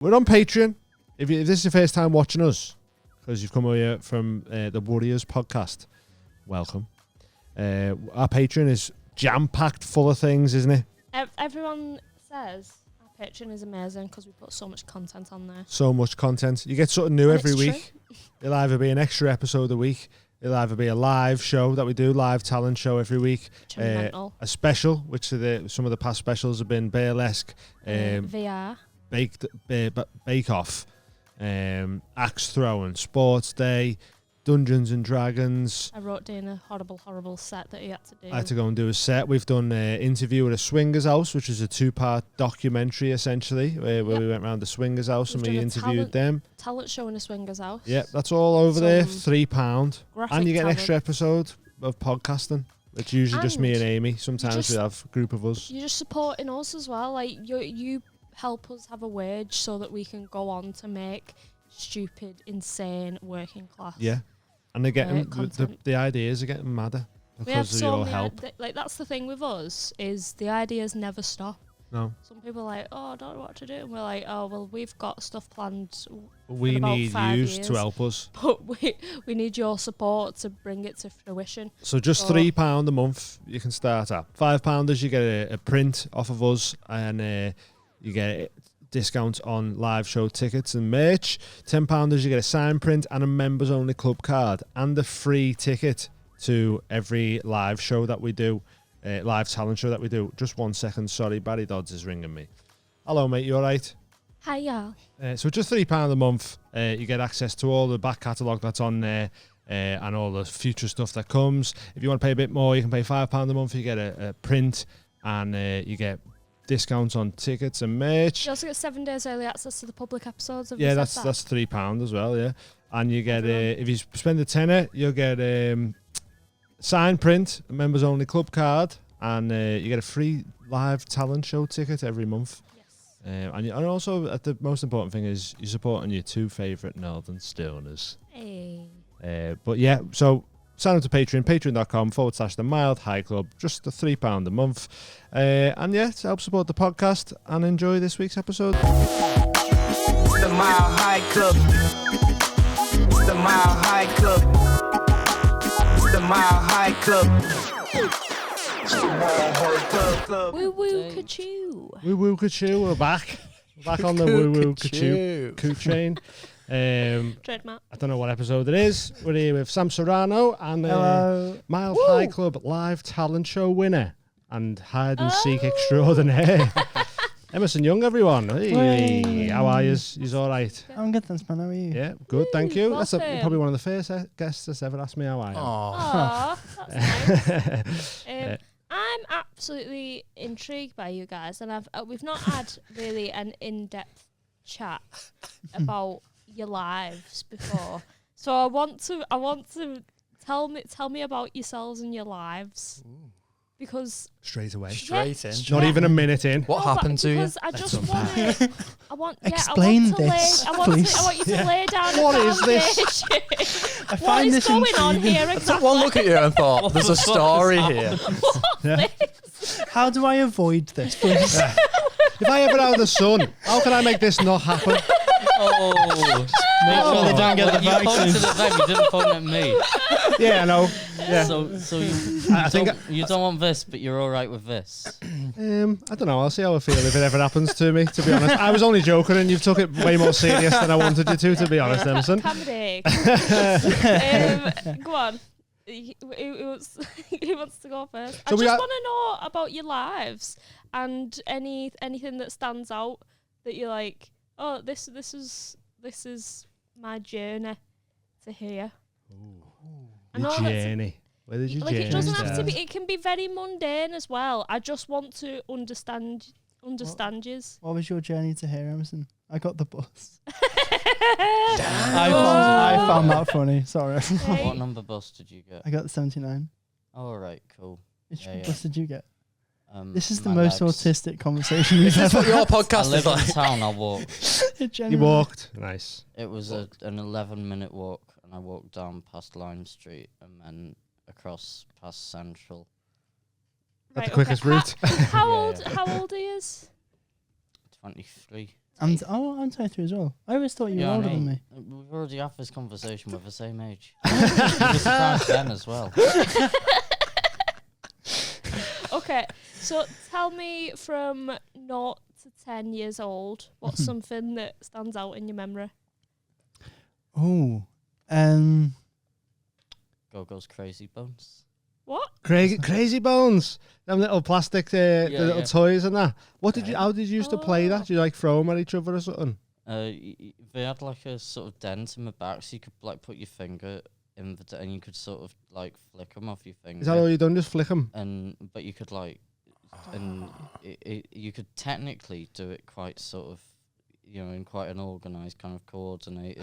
We're on Patreon. If this is your first time watching us, because you've come here from the Warriors podcast, welcome. Our Patreon is jam-packed full of things, isn't it? Everyone says our Patreon is amazing because we put so much content on there. So much content. You get something new every week. True. It'll either be an extra episode a week. It'll either be a live show that we do, live talent show every week. A special, which some of the past specials have been burlesque, VR, bake off, axe throwing, sports day, Dungeons and Dragons. I wrote down a horrible set that he had to do. I had to go and do a set. We've done an interview at a swingers house, which is a 2-part documentary essentially, where we went around the swingers house and we interviewed them. Talent show in a swingers house. Yeah, that's all over there. £3, and you get an extra episode of podcasting. It's usually just me and Amy. Sometimes we have a group of us. You're just supporting us as well. Like you help us have a wage so that we can go on to make stupid, insane working class. Yeah. And they're getting the ideas are getting madder because of your help. Like that's the thing with us is the ideas never stop. No. Some people are like, oh, I don't know what to do, and we're like, oh well, we've got stuff planned. We need you to help us, but we need your support to bring it to fruition. So just £3 a month you can start at. £5 you get a print off of us, and you get discounts on live show tickets and merch. £10 you get a signed print and a members only club card and a free ticket to every live show that we do, live talent show that we do. Just 1 second, sorry, Barry Dodds is ringing me. Hello mate, you alright? Hi y'all. So just £3 a month, you get access to all the back catalogue that's on there, and all the future stuff that comes. If you want to pay a bit more, you can pay £5 a month. You get a print, and you get discounts on tickets and merch. You also get 7 days early access to the public episodes. That's £3 as well, yeah. And you get if you spend a tenner, you'll get signed print, a members only club card, and you get a free live talent show ticket every month. Yes. And also the most important thing is you're supporting your 2 favourite Northern Stoners. Hey. But yeah, so sign up to Patreon, patreon.com/The Mild High Club, just the £3 a month. And yeah, to help support the podcast and enjoy this week's episode. It's the Mild High Club. It's the Mild High Club. It's the Mild High Club. It's the Mild High Club. Woo woo ka-choo. Woo woo ka-choo, we're back. We're back on the woo woo ka-choo train. Trademark. I don't know what episode it is. We're here with Sam Serrano and Mild High Club live talent show winner and hide and seek extraordinaire. Emerson Young, everyone. Hey, how are you? You're all right? I'm good, thanks, man. How are you? Yeah, good, thank you. Welcome. That's probably one of the first guests that's ever asked me how I am. Aww, that's nice. I'm absolutely intrigued by you guys, and we've not had really an in-depth chat about your lives before, so I want to tell me about yourselves and your lives. Ooh. Because straight away, not even a minute in. What happened to you? Because I just want to explain this. I want you to lay down. What is this? I find this going on here? I took one look at you and thought, "There's a story here." How do I avoid this, please? If I ever out of the sun, how can I make this not happen? Oh, make sure they don't get the vaccine. You pointed at them, you didn't point at me. Yeah, I know. Yeah. So you don't want this, but you're all right with this. I don't know. I'll see how I feel if it ever happens to me. To be honest, I was only joking, and you've took it way more serious than I wanted you to be honest, Emerson. Comedy. Go on. Who wants to go first? So I just want to know about your lives and anything that stands out that you're like, oh, this is my journey to here. Your journey. Where did you journey? It doesn't have to be. It can be very mundane as well. I just want to understand yous. What was your journey to here, Emerson? I got the bus. I found that funny. Sorry. Hey. What number bus did you get? I got the 79. Oh, right, cool. Which bus did you get? This is the my most legs. autistic conversation we've Is this ever what your podcast I is live like? in town, I walked. You walked. Nice. It was an 11-minute walk, and I walked down past Lime Street and then across past Central. That's the quickest route. How old are you? 23. 23. I'm 23 as well. I always thought you were Yeah, I older than mean, me. We've already had this conversation. We're the same age. You'd be surprised then as well. Okay, so tell me from 0 to 10 years old, what's something that stands out in your memory? Oh, Go-Go's Crazy Bones. What? Crazy Bones. Them little plastic, the little yeah. toys and that. How did you used to play that? Did you like throw them at each other or something? They had like a sort of dent in the back, so you could like put your finger in and you could sort of like flick them off your finger. Is that all you done? Just flick them? But you could like, and you could technically do it quite sort of, in quite an organised kind of coordinated.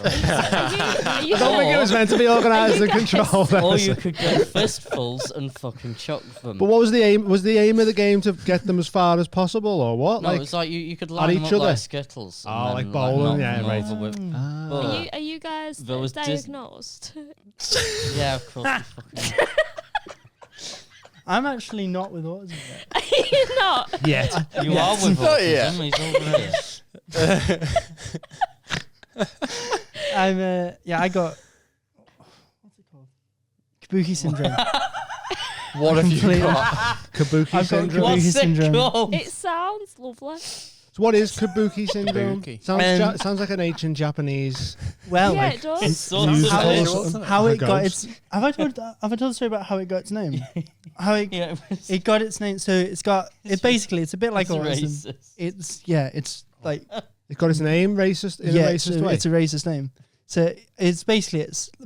I don't think it was meant to be organised and controlled. Or you could go fistfuls and fucking chuck them. But what was the aim? Was the aim of the game to get them as far as possible, or what? No, it was like you could line them each up other? like Skittles. And Oh, then, like bowling, knock yeah, them right. over with- Are But you guys there was diagnosed? yeah, of course. fucking I'm actually not with autism yet. Are you not? Yet. You are with Not autism. yet. He's over here. I got what's it called? Kabuki syndrome. What have you Completely. got? Kabuki I've got syndrome. Kabuki What's it syndrome. called? It sounds lovely. So what is Kabuki syndrome? Kabuki. Sounds like an ancient Japanese. Well, Yeah, it does. It's sort musical of or how, something. how Like it a got ghost. its. Have I told the story about how it got its name? How it yeah, it was, it got its name. So it's got it basically. It's a bit like it's autism. racist. It's like It got its name racist in a racist way. it's a racist name. So it's a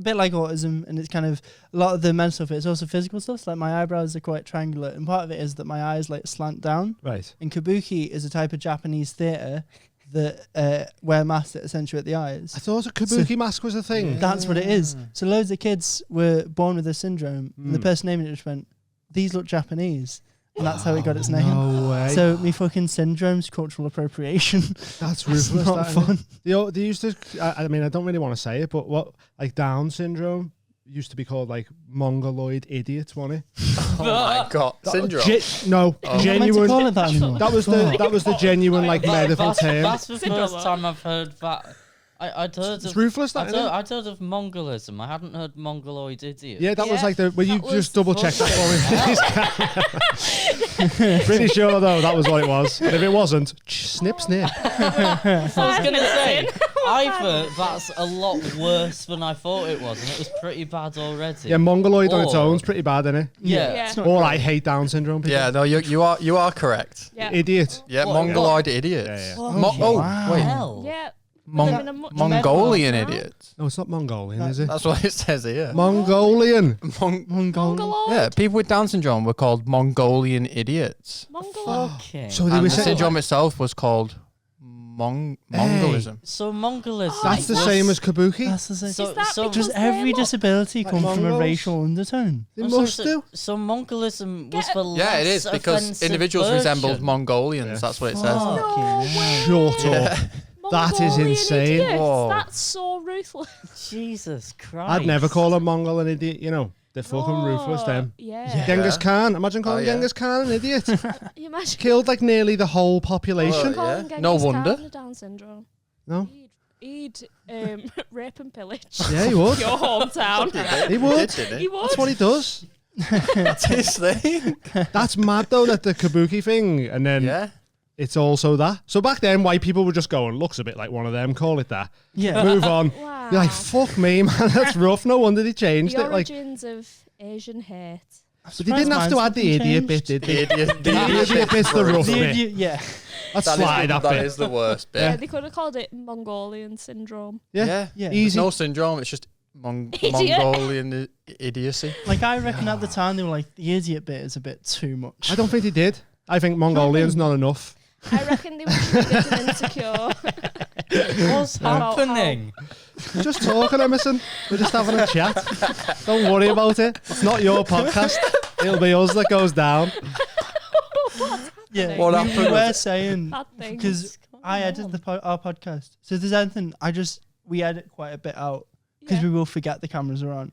bit like autism, and it's kind of a lot of the mental stuff. It's also physical stuff. So like my eyebrows are quite triangular, and part of it is that my eyes like slant down. Right. And kabuki is a type of Japanese theatre that wear masks that accentuate the eyes. I thought a Kabuki mask was a thing. That's what it is. So loads of kids were born with this syndrome, and the person naming it just went, "These look Japanese," and that's how it got its name. No way. So me fucking syndrome's cultural appropriation. That's It's ruthless. not that, isn't fun. it? They used to. I mean, I don't really want to say it, but what like Down syndrome used to be called like mongoloid idiot, wasn't it? Oh my god. Syndrome. No, I'm not meant to genuine. call it that anymore. That was the genuine like medical term. That's the Syndrome. first time I've heard that. I'd heard It's of ruthless, that, isn't it? I'd heard of Mongolism. I hadn't heard mongoloid idiot. Yeah, that was Yeah, like the. Will you that was just double check that for me? Pretty sure though that was what it was. And if it wasn't, snip snip. I was gonna say Oh either that's a lot worse than I thought it was, and it was pretty bad already. Yeah, mongoloid on its Or- own is pretty bad, isn't it? Yeah. Yeah. It's not Or great. I hate Down syndrome people. Yeah, no, you are correct. Yeah. Idiot. Yeah, What- mongoloid idiots. Yeah, yeah. wow. Wait. Hell. Yeah. Mon- Living a much Mongolian better life now. idiots. No, it's not Mongolian, is it? That's what it says here. Mongolian. Mongolian. Mongoloid. Yeah, people with Down syndrome were called Mongolian idiots. Mongoloid. Okay. So they And were the saying syndrome itself was called Mongolism. So Mongolism. that's the was- same as Kabuki. That's the same. So, Is that so, because Does every they're disability like come from a Mongols? racial undertone? They so- must so, do. So Mongolism was Get- the Yeah, it is less because offensive individuals resembled version. Mongolians. Yeah. That's what it says. No way. Shut up. That is Mongolian insane. idiots. Whoa. That's so ruthless. Jesus Christ. I'd never call a Mongol an idiot, you know. They're fucking ruthless, them. Yeah. Genghis Khan. Imagine calling yeah. Genghis Khan an idiot. You imagine Killed like nearly the whole population. Well, calling yeah. Genghis No Khan wonder. a Down syndrome. No? He'd rape and pillage Yeah, he would. your hometown. He would. He would. That's what he does. That's his thing. That's mad though, that the Kabuki thing, and then Yeah. it's also that. So back then, white people were just going, looks a bit like one of them, call it that. Yeah. Move on. Wow. You're like, fuck me, man, that's rough. No wonder they changed The it. Like, origins of Asian hate. but they didn't have to add the idiot bit, did they? The idiot. The idiot bit's the rough bit. Yeah. That's That slide, that that bit. is the worst Yeah, bit. they could have called it Mongolian syndrome. Yeah. Yeah. Easy. There's no syndrome. It's just Idiot. Mongolian idiocy. Like I reckon at the time they were like the idiot bit is a bit too much. I don't think they did. I think Mongolian's not enough. I reckon they were just a bit insecure. What's happening? Just talking, Emerson. We're just having a chat. Don't worry about it. It's not your podcast. It'll be us that goes down. Yeah. What we happened? were saying Bad things. because I edit our podcast. So if there's anything we edit quite a bit out because we will forget the cameras are on.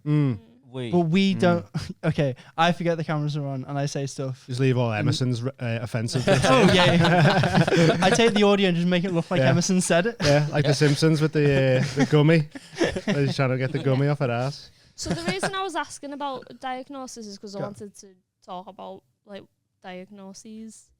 But we don't. Okay, I forget the cameras are on and I say stuff. Just leave all Emerson's offensive. Oh yeah. I take the audio and just make it look like Emerson said it. Yeah, like the Simpsons with the gummy. They're just trying to get the gummy off her ass. So the reason I was asking about diagnosis is because I wanted to talk about like diagnoses.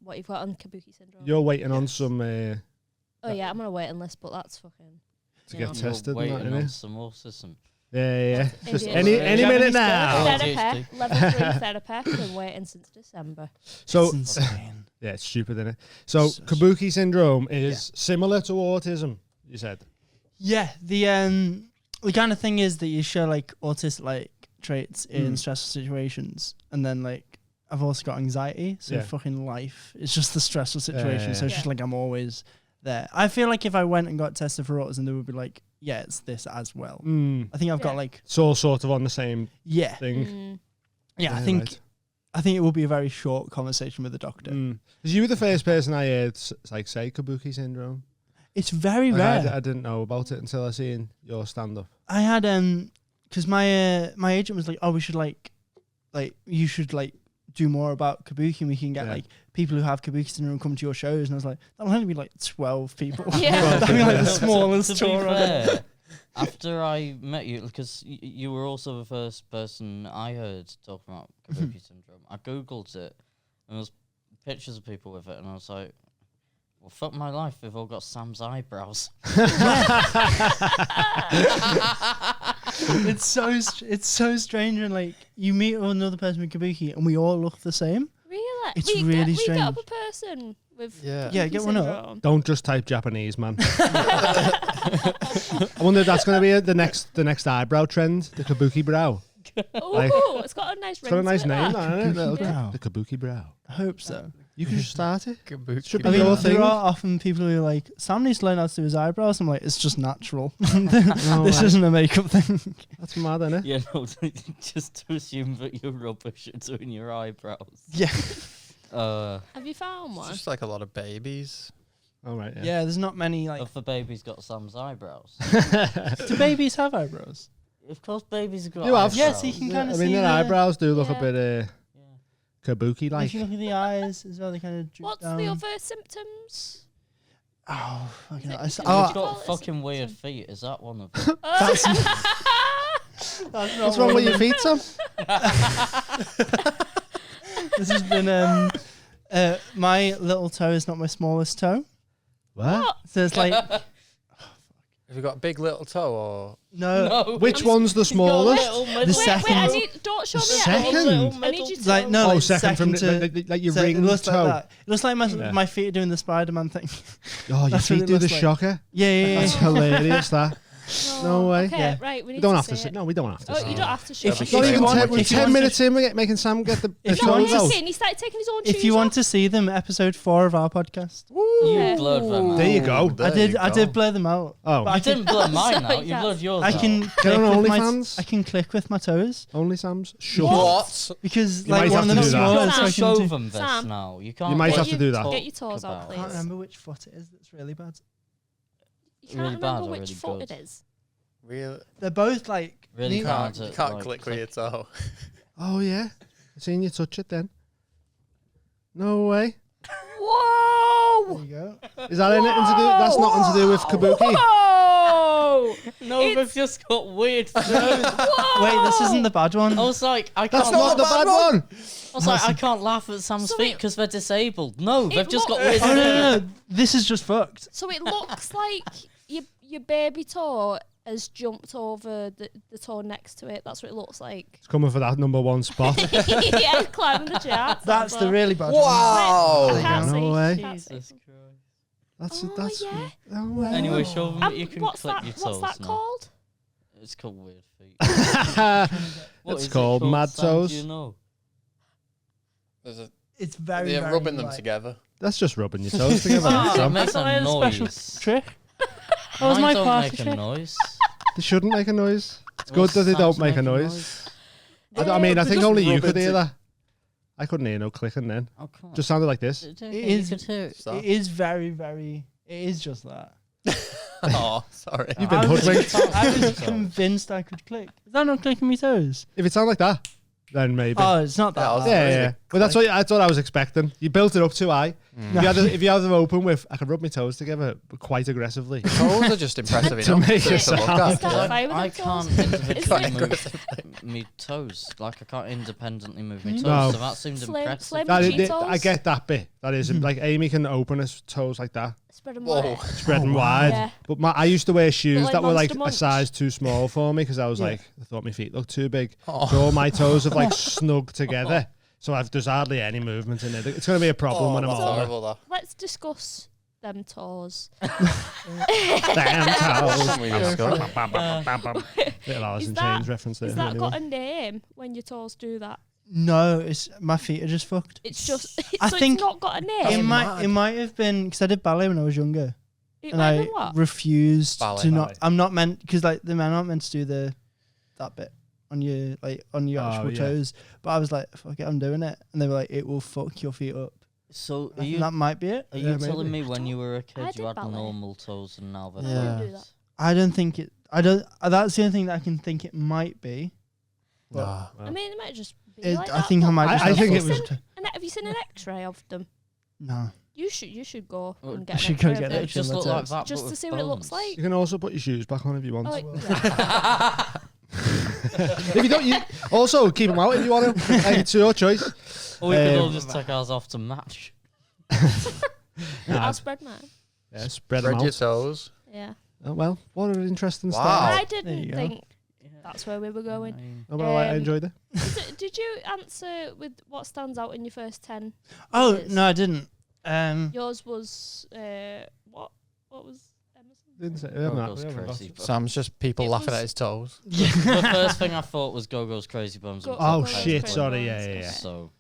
What you've got on Kabuki syndrome. You're waiting on some. Oh yeah, I'm on a waiting list, but that's fucking. To get You're tested. waiting and that, on innit? some autism. Yeah. Just Idiot. any minute now. Therapy, level 3 therapy. Been waiting since December. So It's insane. yeah, it's stupid, isn't it? So Kabuki syndrome is similar to autism. You said. Yeah, the kind of thing is that you show like autistic like traits in stressful situations, and then like I've also got anxiety, so fucking life is just the stressful situation. So it's just like I'm always there. I feel like if I went and got tested for autism, they would be like, yeah, it's this as well. I think I've got like it's all sort of on the same thing. Yeah, I think it will be a very short conversation with the doctor. Because you were the first person I heard like say Kabuki syndrome. It's very Like, rare. I didn't know about it until I seen your stand up. I had because my agent was like, oh, we should like you should like do more about Kabuki, and we can get like people who have Kabuki syndrome come to your shows. And I was like, that'll only be like 12 people. That'll be like the smallest tour of it. After I met you, because you were also the first person I heard talking about Kabuki syndrome, I googled it, and there was pictures of people with it, and I was like, well, fuck my life, they've all got Sam's eyebrows. It's so strange, and like you meet another person with Kabuki, and we all look the same. Really? It's we really get, strange. We get up a person with Yeah, get one up. syndrome. Don't just type Japanese, man. I wonder if that's going to be the next eyebrow trend, the Kabuki brow. Oh, it's got a nice ring. It's got a nice to it, name, that. hasn't it? Kabuki brow. The Kabuki brow. I hope so. You can just start it. Should be I mean, your thing. there are often people who are like, Sam needs to learn how to do his eyebrows. I'm like, it's just natural. This isn't a makeup thing. That's mad, isn't it? Yeah, no, just to assume that you're rubbish at doing your eyebrows. Yeah. Have you found one? It's just like a lot of babies. All right. Yeah, there's not many like. Have the baby's got Sam's eyebrows? Do babies have eyebrows? Of course, babies have got You have. eyebrows. Yes, you can kind I of mean, see their the- eyebrows do look a Yeah. bit Kabuki like. If you look at the eyes as well, they kind of droop What's down. the other symptoms? Oh, fucking hell. Is it- You've Oh, got it's fucking a weird symptom. feet. Is that one of them? What's wrong with your feet, Sam? This has been my little toe is not my smallest toe. What? So it's like Have you got a big little toe or? no, Which one's the smallest? the second. Wait, don't show me Second? I need you to Like tell no, me. Oh, like second from to like your so ring it looks toe. like that. It looks like Yeah. my feet are doing the Spider-Man thing. Oh, your That's what feet it do the looks like. shocker. Yeah. That's hilarious. That. No way. Okay, Yeah. right. We need We don't to have to see sit. it. No, we don't have to. Oh, sit. you don't have to show If me. you- Not even want- 10, we're if you 10 want minutes in, we're making Sam get the If No, you want toes to out. listen, he started taking his own shoes If you want off. to see them, episode 4 of our podcast. You blurred them out. There you go. I did blur them out. Oh, But I didn't blur mine Sorry, out. You that's- blurred yours I out. can Get click on with my OnlyFans? I can click with my toes only Sam's. Shut up. What? because You like might one of have them to do that. smaller. Sam, So I show can do. them this Sam. now. You can't. might Get have to your- do that. Get your toes Talk out, about I can't please. remember which foot it is. That's really bad. You can't Really bad remember or which really foot good? it is. Really? They're both like Really neat- bad. You can't click with your toe. Oh, yeah. I seen you touch it then. No way. Whoa! There you go. Is that anything to do? That's nothing to do with Kabuki. Whoa! No, It's- they've just got weird. I Wait, this isn't the bad one. was like, I That's can't. not the bad one. I was like, I can't laugh at Sam's So feet it- because they're disabled. No, they've just got looks- weird Oh feet. no, this is just fucked. So it looks like your baby toe has jumped over the toe next to it. That's what it looks like. It's coming for that number one spot. Yeah, climbing the charts. That's the really bad one. Wow. I can't No see. way. Can't see. Jesus Christ. That's Oh, that's. yeah. No way. Anyway, show them that you can what's click that? your What's toes that now. called? It's called weird feet. What It's is it called mad Sam? toes. Do you know? It's very, They're very rubbing them like- together. That's just rubbing your toes together. Ah, it Sam. makes thought I a had a special noise. trick. That was Mine my don't party make a trick. noise. They shouldn't make a noise. It's Well, good that they Sam's don't make a making noise. I mean, I They think just only you rub could it hear to- that. I couldn't hear no clicking then. Oh, come on. Just sounded like this. It is- could hear it. Stop. It is very, very. It is just that. Oh, sorry. You've been I was, hoodwinked. I was convinced I could click. Is that not clicking me toes? If it sounds like that, then maybe. Oh, it's not that. Yeah, I was- bad. Yeah. But that's what I was expecting. You built it up too high. If you have them open with, I can rub my toes together quite aggressively. Toes are just impressive To enough make to it look sound. at. Is that fine with I them can't toes? individually Is move me toes. Like I can't independently move my toes. No. So that seemed Slim- impressive. slim That cheat is, toes? I get that bit. That is like Amy can open her toes like that, Spread them Whoa. wide. spread them wide. Yeah. But I used to wear shoes like that were like Monster a Munch. size too small for me because I was Yeah. like, I thought my feet looked too big. Oh. So all my toes have like snug together. So there's hardly any movement in it. It's going to be a problem when I'm that's older. horrible, that. Let's discuss them toes. Damn toes. We discussed. Little Alice Is in that- Chains reference there. Has that anyone? got a name when your toes do that? No, it's my feet are just fucked. It's just. I so think it's not got a It name. might have been because I did ballet when I was younger, It and might I have been what? refused Ballet. to Ballet. not. I'm not meant because like the men aren't meant to do that bit on your Oh, actual yeah. toes. But I was like, fuck it, I'm doing it, and they were like, it will fuck your feet up. So I are think you that might be it. are Yeah, you telling maybe. me when you were a I kid did you had ballet. normal toes and now they're Yeah. I don't do that. I don't think it. I don't. That's the only thing that I can think it might be. Nah. I mean, it might just be It, like I that, think I but might. I just think have it fucked was- up. Have you seen an X-ray of them? No. You should go Oh, and I get an should go X-ray get of it. them. It just my looked like toes. that, Just but to with see what it looks bones. like. You can also put your shoes back on if you want. Oh, yeah. If you don't, you also keep them out if you want to. Like, it's your choice. Or we could all Um, just take ours off to match. I'll spread mine. Yeah, spread them Spread your out. toes. Yeah. Oh, well, what an interesting Wow. start. I There didn't you go. think that's where we were going. Oh, well, I Um, enjoyed it. Did you answer with what stands out in your first 10? Oh Yes. no, I didn't. Yours was what? What was Emerson? Didn't say, Go-Go's crazy. Bums. Sam's just people It laughing was- at his toes. The first thing I thought was Go-Go's Crazy Bums. Go- and Oh, Go-Go's shit, Crazy sorry, Bums, yeah. okay. So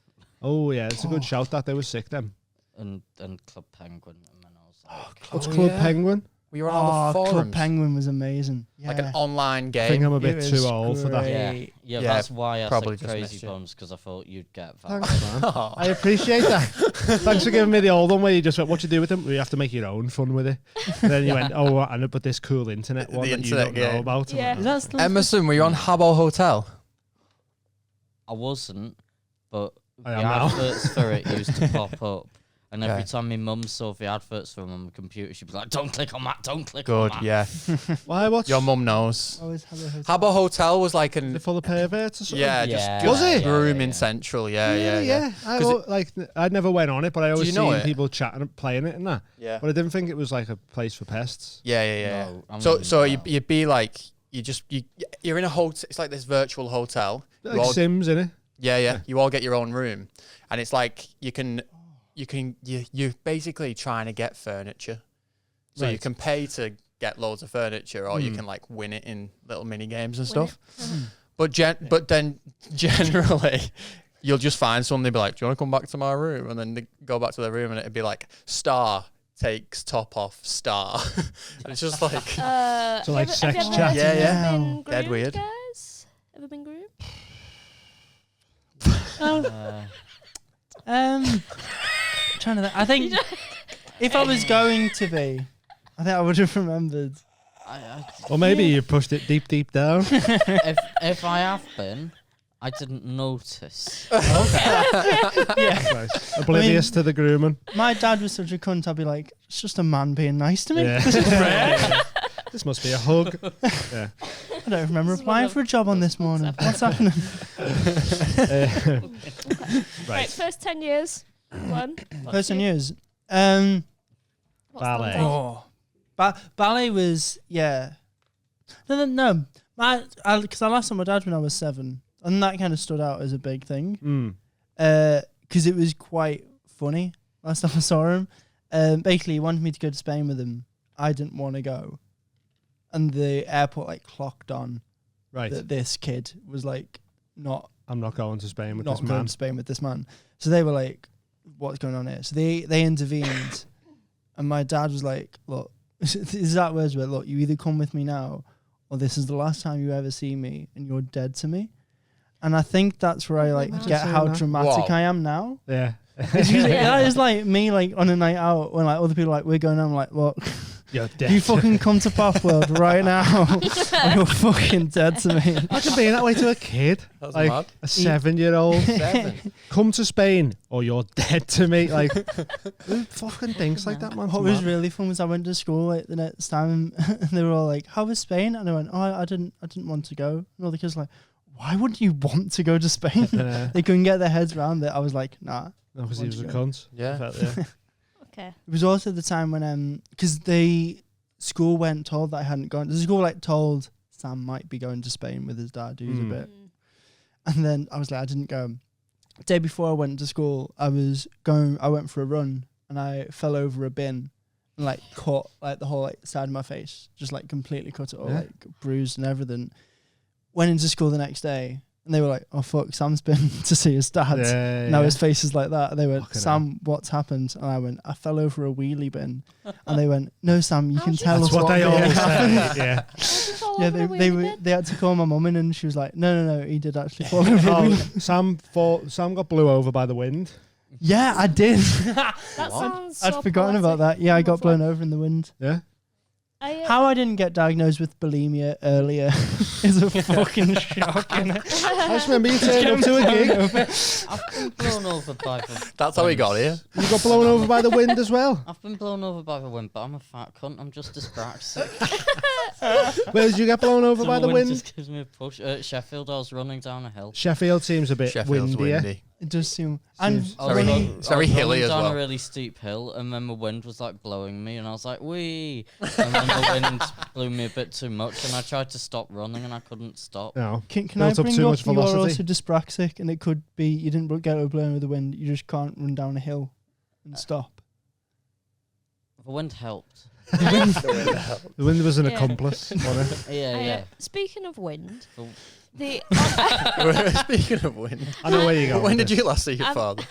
Oh, yeah, it's a good shout that they were sick then. and Club Penguin, and then I was like, What's Oh, Club yeah. Penguin? We were on all the Club forums. Penguin was amazing. Yeah. Like an online I think game. I'm a bit It too was old for that. great. yeah, Yeah, that's why I probably said just Crazy missed you. Bums because I thought you'd get that. Thanks, man. Oh. I appreciate that. Thanks for giving me the old one where you just went, what you do with them? We have to make your own fun with it. And then you went, oh, I know, but this cool internet one The that internet you don't know game. about. Yeah. Is that still Emerson, were you on Habbo Hotel? I wasn't, but I the am now. adverts for it used to pop up. And every Okay. time my mum saw the adverts for them on the computer, she'd be like, don't click on that, don't click on Good, that. yeah. Why? What's Your mum knows. always have a hotel? Habbo Hotel was like Is an it full of perverts or something? yeah, Yeah. just Was it? room Yeah, in yeah. Central. Yeah. I 'Cause I never went on it, but I always you know seen it? people chatting and playing it and that. Yeah. But I didn't think it was like a place for pests. Yeah. No, I So mean, so well, you'd be like you're in a hotel. It's like this virtual hotel. You Like all- Sims, innit? yeah. You all get your own room, and it's like you're basically trying to get furniture. So you Right. can pay to get loads of furniture, or you Hmm. can like win it in little mini games and Win stuff. But then generally. You'll just find someone, be like, do you want to come back to my room? And then they go back to their room and it'd be like, star takes top off, star. And it's just like, So, like, sex have you chat. ever, Yeah, have you yeah. ever been Dead groomed, weird. guys? Ever been groomed? Trying to think. I think if I was going to be, I think I would have remembered. Or maybe you pushed it deep down. if I have been, I didn't notice. Nice. Oblivious to the grooming. My dad was such a cunt. I'd be like, it's just a man being nice to me. Yeah. This is rare. This must be a hug. Yeah. I don't remember This is applying one for a job on this morning. What's happening? Right, first 10 years. One. First 10 years. Ballet. Oh, ballet was No. Because I last saw my dad when I was 7, and that kind of stood out as a big thing. Because it was quite funny last time I saw him. Basically, he wanted me to go to Spain with him. I didn't want to go, and the airport like clocked on Right. that this kid was like not I'm not going to Spain with not this going man. to Spain with this man. So they were like, "What's going on here?" So they intervened, and my dad was like, "Look." Exact words were, look, you either come with me now or this is the last time you ever see me and you're dead to me. And I think that's where I like Imagine get saying how that. dramatic Wow. I am now. Yeah. It's usually, that is like me like on a night out when like other people are like, we're going out, I'm like, look, You're dead. You fucking come to Pop World right now, or you're fucking dead to me. Imagine being that way to a kid, That's like mad. a 7-year-old. 7. Come to Spain, or you're dead to me. Like, who fucking thinks like that, man? What was really fun was I went to school like the next time, and they were all like, "How was Spain?" And I went, "Oh, I didn't want to go." And all the kids were like, "Why wouldn't you want to go to Spain?" They couldn't get their heads around it. I was like, "Nah." No, because he was a Yeah. cunt. Yeah. Okay. It was also the time when because school went told that I hadn't gone. The school like told Sam might be going to Spain with his dad, who's a bit, and then I was like, I didn't go. The day before I went to school, I went for a run and I fell over a bin and like cut like the whole like side of my face, just like completely cut it all, like bruised and everything. Went into school the next day and they were like, "Oh fuck, Sam's been to see his dad. Now his face is like that." And they went, Fucking "Sam, what's happened?" And I went, "I fell over a wheelie bin." And they went, "No, Sam, you can tell us That's what they really all happened." say. Yeah. Yeah, they had to call my mum in, and she was like, "No, he did actually fall over a wheelie." Sam got blew over by the wind. Yeah, I did. That sounds so I'd forgotten about that. Yeah, I got blown over in the wind. Yeah. How I didn't get diagnosed with bulimia earlier is a fucking shock, innit? I just remember you turned up to a gig. I've been blown over by the That's how we got here. You got blown over by the wind as well. I've been blown over by the wind, but I'm a fat cunt. I'm just dyspraxic. Where did you get blown over So by the wind? just gives me a push. At Sheffield, I was running down a hill. Sheffield seems a bit Sheffield's windier. windy. It does seem. And I was Very- run- it's very I was hilly running as down well. a really steep hill, and then the wind was like blowing me, and I was like, "Wee!" And then the wind blew me a bit too much, and I tried to stop running, and I couldn't stop. No. can I Built up bring too up much you are also velocity. dyspraxic, and it could be you didn't get blown with the wind. You just can't run down a hill and stop. The wind helped. The wind was an Yeah. accomplice. Wasn't it? Yeah. Speaking of wind, So- the Speaking of wind, I know where you're going. when with did you last see your father?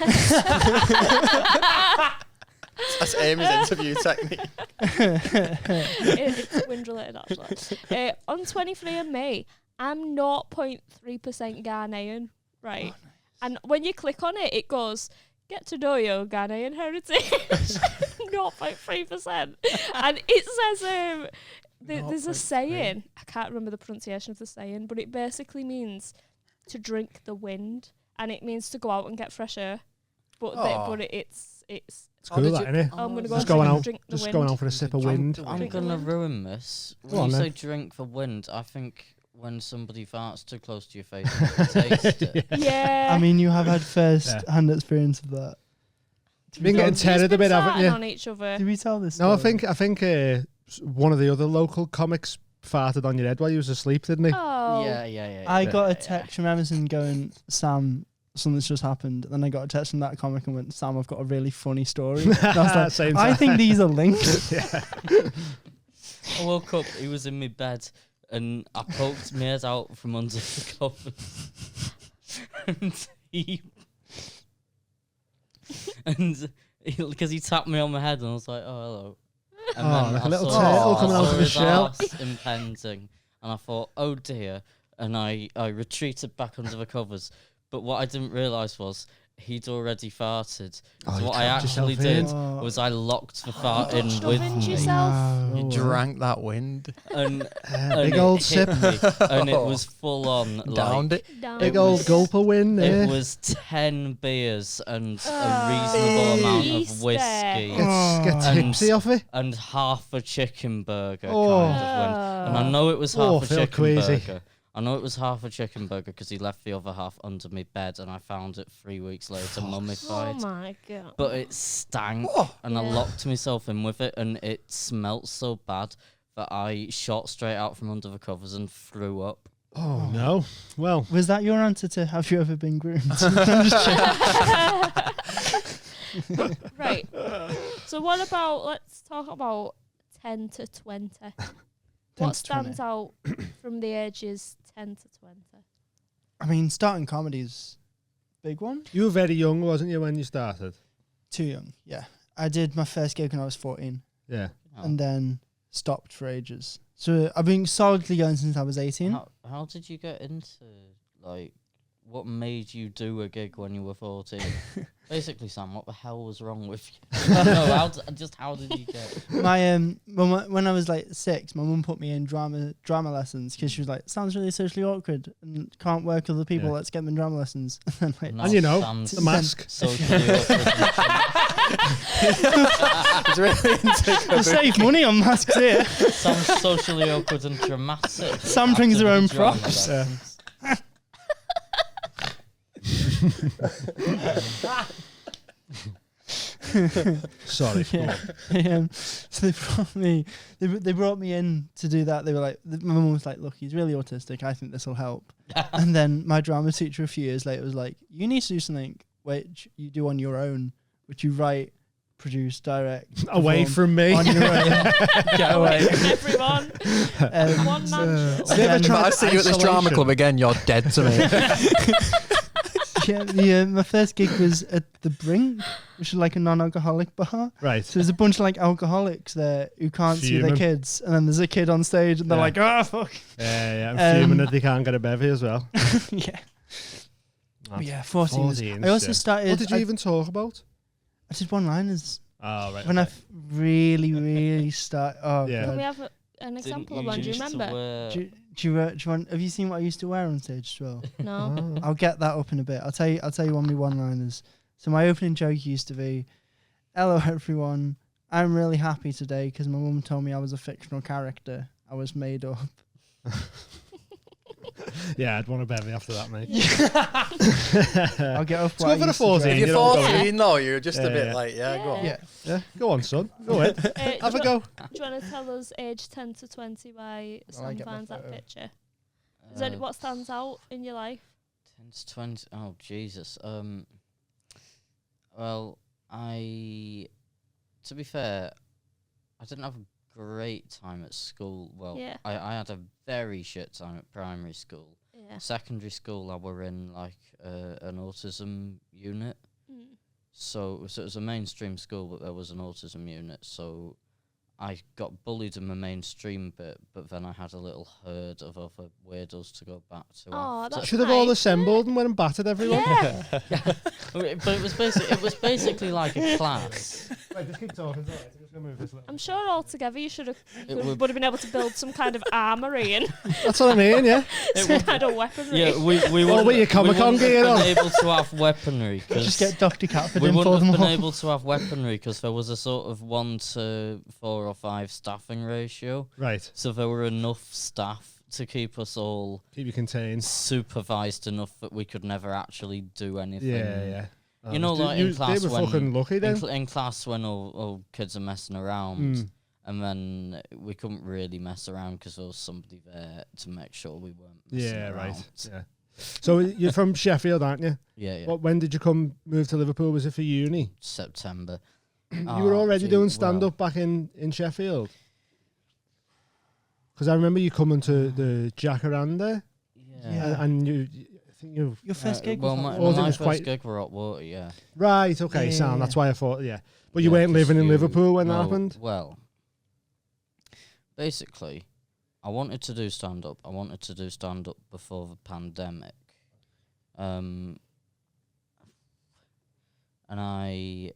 That's Amy's interview technique. it's wind related actually. On 23andMe, I'm 0.3% Ghanaian, right? And when you click on it, it goes, "Get to know your Ghanaian heritage." 0.3%. And it says, there's a saying, I can't remember the pronunciation of the saying, but it basically means to drink the wind, and it means to go out and get fresh air. But it's It's cool, that, isn't it? I'm gonna go Just and going out, drink the just wind. going out for a sip of wind. I'm Drink the gonna wind. ruin this. Go When on you then. say drink the wind, I think when somebody farts too close to your face, you can taste it. Yeah. I mean, you have had first-hand experience of that. You've been getting tethered a bit, haven't you? on each other. Did we tell this? No, I story? think one of the other local comics farted on your head while you was asleep, didn't he? Oh. Yeah. I got a text from Emerson going, "Sam, something's just happened." And then I got a text from that comic and went, "Sam, I've got a really funny story." And I was like, Same I time. think these are linked. I woke up, he was in my bed, and I poked my head out from under the covers. Because he tapped me on my head, and I was like, "Oh, hello." And Oh, like a I little saw- turtle I coming out saw of his his shell. arse impending, and I thought, "Oh dear," and I retreated back under the covers. But what I didn't realise was he'd already farted. Oh, So you what I trapped yourself actually did in. was I locked the fart in with Stuffing me. yourself. You drank that wind. And Big it old hit sip. me, and it was full on. Downed Like, it. Down. Big old gulp of wind it there. was 10 beers and Oh, a reasonable amount of Easter. whiskey Get And- tipsy off it. and half a chicken burger Oh. kind of wind. And I know it was half Oh, a feel chicken queasy. burger. I know it was half a chicken burger because he left the other half under my bed, and I found it 3 weeks later Oh mummified. my god. But it stank, and I Yeah. locked myself in with it, and it smelt so bad that I shot straight out from under the covers and threw up. Oh no. Well, Was that your answer to "Have you ever been groomed"? Right. So what about, let's talk about 10 to 20. 10 What to 20. stands out from the ages 10 to 20? I mean, starting comedy's big one. you were very young, wasn't you, when you started? Too young, yeah. I did my first gig when I was 14 Yeah. and then stopped for ages. So I've been solidly going since I was 18. How did you get into, like, what made you do a gig when you were 14? Basically, Sam, what the hell was wrong with you? No, how did you get? When I was like 6, my mum put me in drama lessons because she was like, sounds really socially awkward and can't work with other people. Let's get them in drama lessons. And then, and you know, the mask. Socially awkward. It's really into we save money on masks here. Sam's socially awkward and dramatic. Sam brings her own Drama props. lessons. Sorry. Yeah. So they brought me in to do that. They were like, my mum was like, look, he's really autistic. I think this will help. And then my drama teacher a few years later was like, you need to do something which you do on your own, which you write, produce, direct. Away from me. On your own. Get away. Everyone. One man. Have you ever If I see you at this drama club again, you're dead to me. My first gig was at the Brink, which is like a non-alcoholic bar. Right. So there's a bunch of like alcoholics there who can't see their kids, and then there's a kid on stage, and they're like, "Oh fuck!" Yeah. I'm fuming that they can't get a bevy as well. Yeah. That's Yeah, 14. 14 I also shit. started. What did you even talk about? I did one-liners Oh, right. when I really start. Oh, Yeah. Can we God. have an Didn't example of you one? Do you used to remember? wear- Do you want? Have you seen what I used to wear on stage as well? No. Oh. I'll get that up in a bit. I'll tell you one of my one-liners. So my opening joke used to be, "Hello everyone, I'm really happy today because my mum told me I was a fictional character. I was made up." Yeah, I'd want a bevy after that, mate. I'll get up. Let's go for the 14. If You you're don't go 14, though, you're just a Yeah, bit yeah. like, yeah, go on. Yeah. Yeah. Go on, son. Go ahead. Have a go. Do you want to tell us age 10 to 20 why Sam get my finds that photo. picture? Is there what stands out in your life? 10 to 20. Oh, Jesus. Well, to be fair, I didn't have a great time at school. Well, Yeah. I had a very shit time at primary school. Yeah. Secondary school, I were in like an autism unit. Mm. So it was a mainstream school, but there was an autism unit. So I got bullied in the mainstream bit, but then I had a little herd of other weirdos to go back to. Oh, after. that's Should have all nice, assembled and went and battered everyone. Yeah. But it was basically like a class. Right, just keep talking. Just gonna move this a little. I'm sure altogether you should have It would would- have been able to build some kind of armory and That's what I mean, yeah. some kind of weaponry. Yeah, we All wouldn't- with your Comic-Con we wouldn't gear have on. been able to have weaponry. Just get Dr. Catford We in for wouldn't them have been all. able to have weaponry because there was a sort of 1 to 4 or 5 staffing ratio. Right. So there were enough staff to keep us all Keep you contained. supervised enough that we could never actually do anything. Yeah. You know, like in class they were when fucking lucky then. in class when all kids are messing around, and then we couldn't really mess around because there was somebody there to make sure we weren't messing Yeah, around. right. Yeah. So you're from Sheffield, aren't you? Yeah. When did you move to Liverpool? Was it for uni? September. You were already doing stand-up back in Sheffield? Because I remember you coming to the Jacaranda, Yeah. and I think you... Your first gig well, was my, like, Or was it my just first quite- gig were at water, yeah. Right, okay, Yeah, Sam, yeah, that's yeah. why I thought, yeah. But you Yeah, weren't 'cause living in you- Liverpool when that no, happened? Well, basically, I wanted to do stand-up. I wanted to do stand-up before the pandemic. And I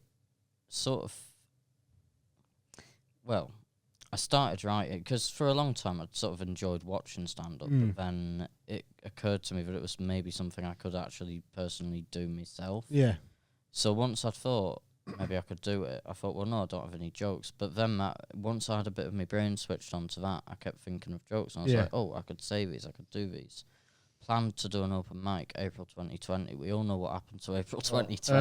sort of... Well, I started writing because for a long time I'd sort of enjoyed watching stand-up, but then it occurred to me that it was maybe something I could actually personally do myself. Yeah. So once I thought maybe I could do it, I thought, well, no, I don't have any jokes. But then once I had a bit of my brain switched onto that, I kept thinking of jokes. And I was Yeah. like, oh, I could say these, I could do these. Planned to do an open mic April 2020. We all know what happened to April 2020.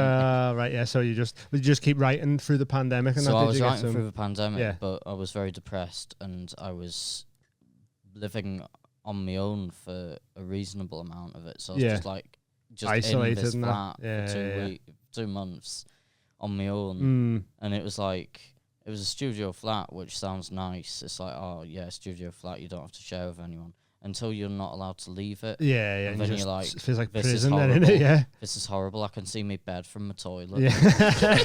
Right, yeah, so you just keep writing through the pandemic and So that, I did was you get writing some... through the pandemic, Yeah. but I was very depressed and I was living on my own for a reasonable amount of it. So I was Yeah. just Isolated in this and that. flat Yeah, for yeah. 2 months on my own. Mm. And it was like, it was a studio flat, which sounds nice. It's like, oh yeah, studio flat, you don't have to share with anyone until you're not allowed to leave it. Yeah, yeah. And And then just you're like, it feels like this is prison then, horrible. innit? Yeah. This is horrible. I can see my bed from my toilet. Yeah.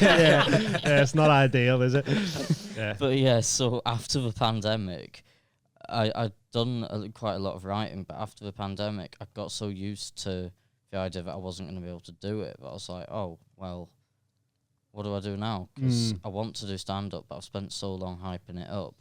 Yeah, it's not ideal, is it? Yeah. But yeah, so after the pandemic, I'd done quite a lot of writing, but after the pandemic, I got so used to the idea that I wasn't going to be able to do it. But I was like, oh, well, what do I do now? Because I want to do stand-up, but I've spent so long hyping it up.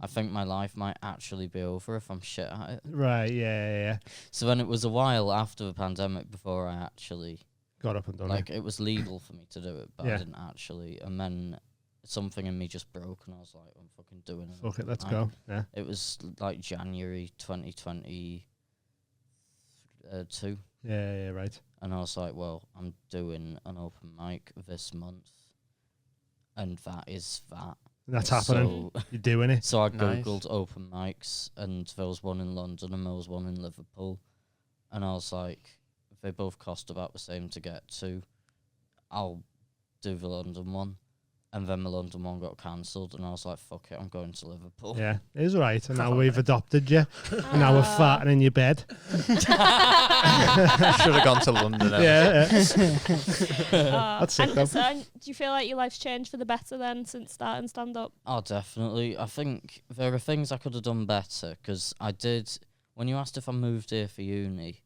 I think my life might actually be over if I'm shit at it. Right, yeah. So then it was a while after the pandemic before I actually Got up and done like it was legal for me to do it, but Yeah. I didn't actually. And then something in me just broke, and I was like, I'm fucking doing it. Fuck it, let's go. Yeah. It was like January 2022, Yeah, right. and I was like, well, I'm doing an open mic this month, and that is that. That's happening. So, You're doing it. so I Nice. googled open mics, and there was one in London and there was one in Liverpool, and I was like, they both cost about the same to get to. I'll do the London one, and then the London one got cancelled, and I was like, fuck it, I'm going to Liverpool. Yeah, it is right. And now we've adopted you. And now we're farting in your bed. Should have gone to London. Yeah. That's sick, though. So, do you feel like your life's changed for the better then since starting stand-up? Oh, definitely. I think there are things I could have done better, because I did, when you asked if I moved here for uni,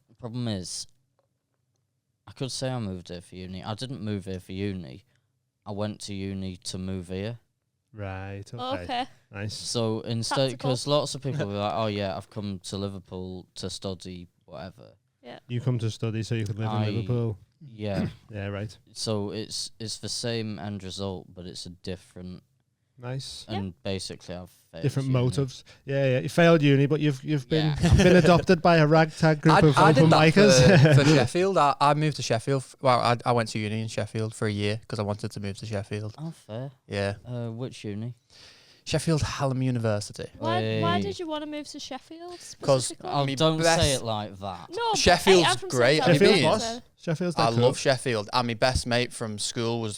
the problem is, I could say I moved here for uni. I didn't move here for uni. I went to uni to move here. Right, okay. Okay. Nice. So instead, Tactical. because lots of people were like, oh yeah, I've come to Liverpool to study whatever. You come to study so you could live in I- Liverpool. Yeah. Yeah, right. So it's the same end result, but it's a different, Nice. and basically I've failed Different uni. motives. Yeah. You failed uni, but you've been Yeah. been adopted by a ragtag group of I did open that micers. for Sheffield. I moved to Sheffield. I went to uni in Sheffield for a year because I wanted to move to Sheffield. Oh, fair. Yeah. Which uni? Sheffield Hallam University. Why Hey. did you want to move to Sheffield 'Cause specifically? Oh, Me don't best- say it like that. No, but, Sheffield's hey, I'm from great. South Sheffield Africa, was? so- Sheffield's I that cool. love Sheffield. And my best mate from school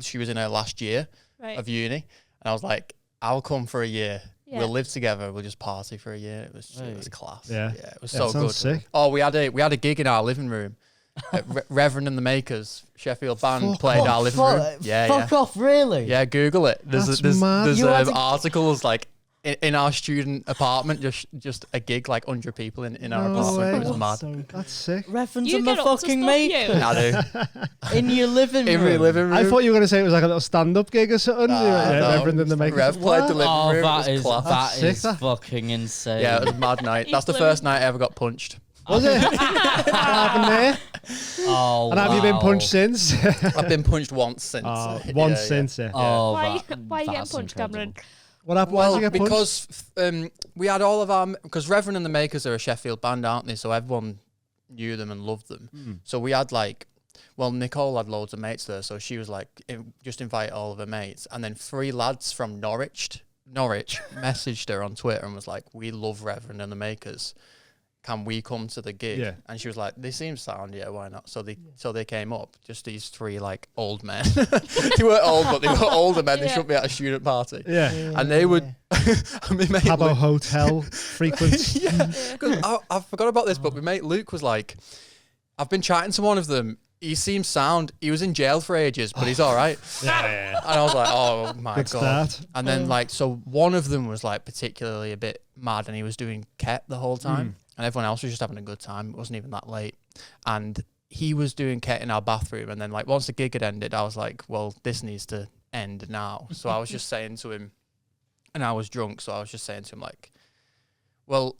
she was in her last year Right. of uni. And I was like, I'll come for a year. Yeah. We'll live together. We'll just party for a year. It was Hey. class. Yeah. It was Yeah, so it sounds good. sick. Oh, we had a gig in our living room. Reverend and the Makers, Sheffield band Fuck played our living room. Yeah. off, really? Yeah, Google it. That's mad. There's You had to- articles like in our student apartment, just a gig like 100 people in our No apartment. way. It was mad. So That's sick. Reference You to my get up to fucking stuff, mate you. I do. in your living In room. my living room. I thought you were going to say it was like a little stand-up gig or something. Nah, Yeah, no. Reverend and the Makers. Rev played the What? living Oh, room. It that was is class. that Sick, is that. fucking insane. Yeah, it was a mad night. That's the He's first night I ever got punched. Was it? What happened there? Oh, And have you been wow. punched since? I've been punched once since. Once Yeah. since, yeah. Oh, Why are you that- getting that's punched, incredible. Cameron? What happened? Why did Well, you get punched? because we had all of our because Reverend and the Makers are a Sheffield band, aren't they? So everyone knew them and loved them. So we had Nicole had loads of mates there, so she was like, just invite all of her mates, and then 3 lads from Norwich messaged her on Twitter and was like, we love Reverend and the Makers. Can we come to the gig? Yeah. And she was like, they seem sound, yeah, why not? So they came up, just these 3 like old men. They weren't old, but they were older men. They Yeah. shouldn't be at a student party. Yeah. And they would, I mean, mate, Habbo Luke- Hotel frequent. yeah, 'cause I forgot about this, but my mate Luke was like, I've been chatting to one of them. He seems sound. He was in jail for ages, but he's all right. Yeah. And I was like, oh my Good God. start. And then so one of them was like particularly a bit mad, and he was doing ket the whole time, and everyone else was just having a good time. It wasn't even that late, and he was doing ket in our bathroom. And then once the gig had ended, I was like, well, this needs to end now. So I was just saying to him, and I was drunk, so I was just saying to him like, well,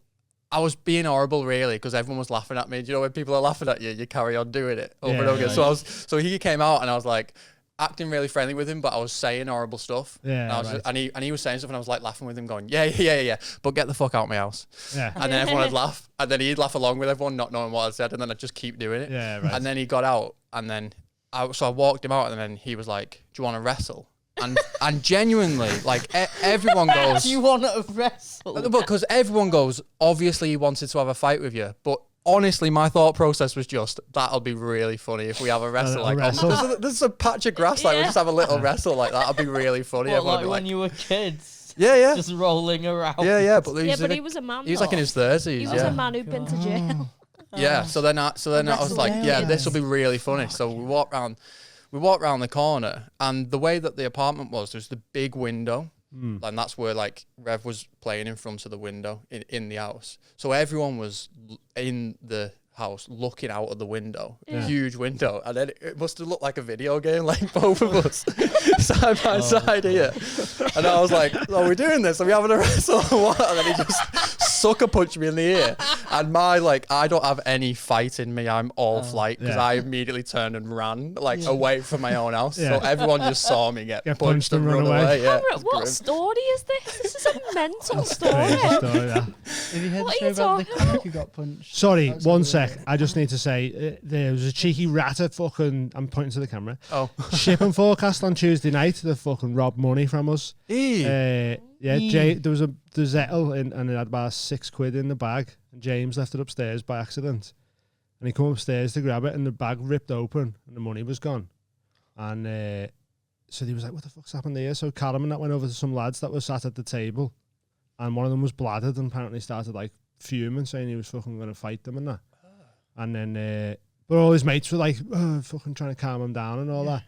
I was being horrible really, because everyone was laughing at me. Do you know when people are laughing at you, you carry on doing it over and over again? Yeah. So he came out, and I was like acting really friendly with him, but I was saying horrible stuff. Yeah, And, I was right. and he was saying stuff, and I was like laughing with him, going, yeah, but get the fuck out of my house. Yeah. And then everyone would laugh, and then he'd laugh along with everyone, not knowing what I said, and then I'd just keep doing it. Yeah, right. And then he got out, and then I walked him out, and then he was like, do you want to wrestle? And genuinely, like everyone goes, Do you want to wrestle? because everyone goes, obviously he wanted to have a fight with you, but honestly, my thought process was just, that'll be really funny if we have a wrestle. A Like, wrestle. this is a patch of grass, like, we'll just have a little wrestle, like, that'll be really funny. What, Everyone like would be when like, you were kids, yeah, just rolling around? yeah, but Yeah, but he was a man. he was like in though. his 30s, He was yeah. a man who'd been to jail. Yeah, so then I was like, yeah, this will be really funny. So we walked round the corner, and the way that the apartment was, there's the big window, and that's where like Rev was playing in front of the window in the house. So everyone was in the house looking out of the window, Yeah. huge window, and then it must have looked like a video game, like both of us side by side here. And I was like, "Are we doing this? Are we having a wrestle or what?" And then he just sucker punched me in the ear. And I don't have any fight in me. I'm all flight because I immediately turned and ran away from my own house. Yeah. So everyone just saw me get punched and and run away. Yeah, Cameron, what story is this? This is a mental story. Crazy story, that. Have you heard What the are you story about the talking comic who got punched? Sorry, That was one really sec. weird. I just need to say there was a cheeky rat at fucking. I'm pointing to the camera. Oh, Shipping forecast on Tuesday night. They fucking robbed money from us. Eee. There was a Zettel and it had about £6 in the bag. And James left it upstairs by accident. And he come upstairs to grab it, and the bag ripped open, and the money was gone. And so he was like, "What the fuck's happened here?" So Callum and that went over to some lads that were sat at the table, and one of them was bladdered and apparently started like fuming, saying he was fucking going to fight them and that. And then, but all his mates were like, fucking trying to calm him down and all that.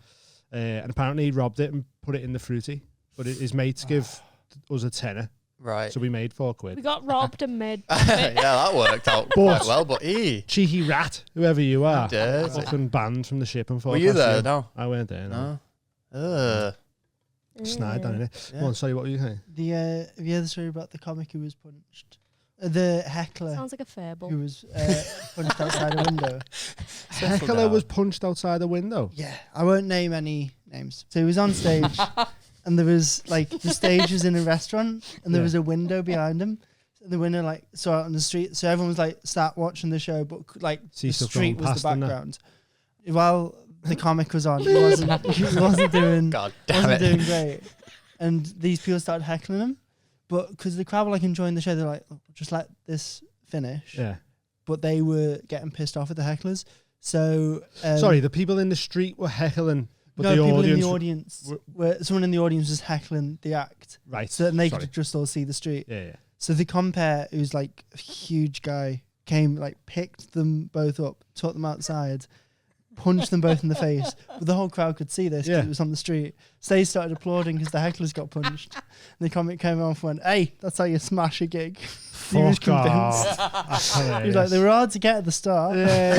And apparently he robbed it and put it in the fruity. But his mates give us a tenner, right. so we made £4. We got robbed and made. Yeah, that worked out quite well. But Cheeky rat, whoever you are, dirty. fucking banned from the shipping Were forecast. you there? Yeah. No. I weren't there. No. Snide down in it. Yeah. Go on, sorry, what were you saying? Have you heard the story about the comic who was punched? The heckler Sounds like a fable. who was punched outside a window. Heckler was punched outside a window. Yeah, I won't name any names. So he was on stage, and there was the stage was in a restaurant, and there was a window behind him. And the window saw out on the street, so everyone was sat watching the show, but See the stuff street going was the past and that. background. While the comic was on, he wasn't doing God damn wasn't it. doing great, and these people started heckling him. But because the crowd were enjoying the show, they're like, "Oh, just let this finish." Yeah. But they were getting pissed off at the hecklers. So Sorry, the people in the street were heckling, but no, the people audience. in the audience were someone in the audience was heckling the act, Right. so that they Sorry. could just all see the street. Yeah. So the compere, who's a huge guy, came picked them both up, took them outside, punched them both in the face. But the whole crowd could see this because it was on the street. So they started applauding because the hecklers got punched. And the comic came off and went, "Hey, that's how you smash a gig." He was Fuck convinced. off. He was like, "They were hard to get at the start." Yeah.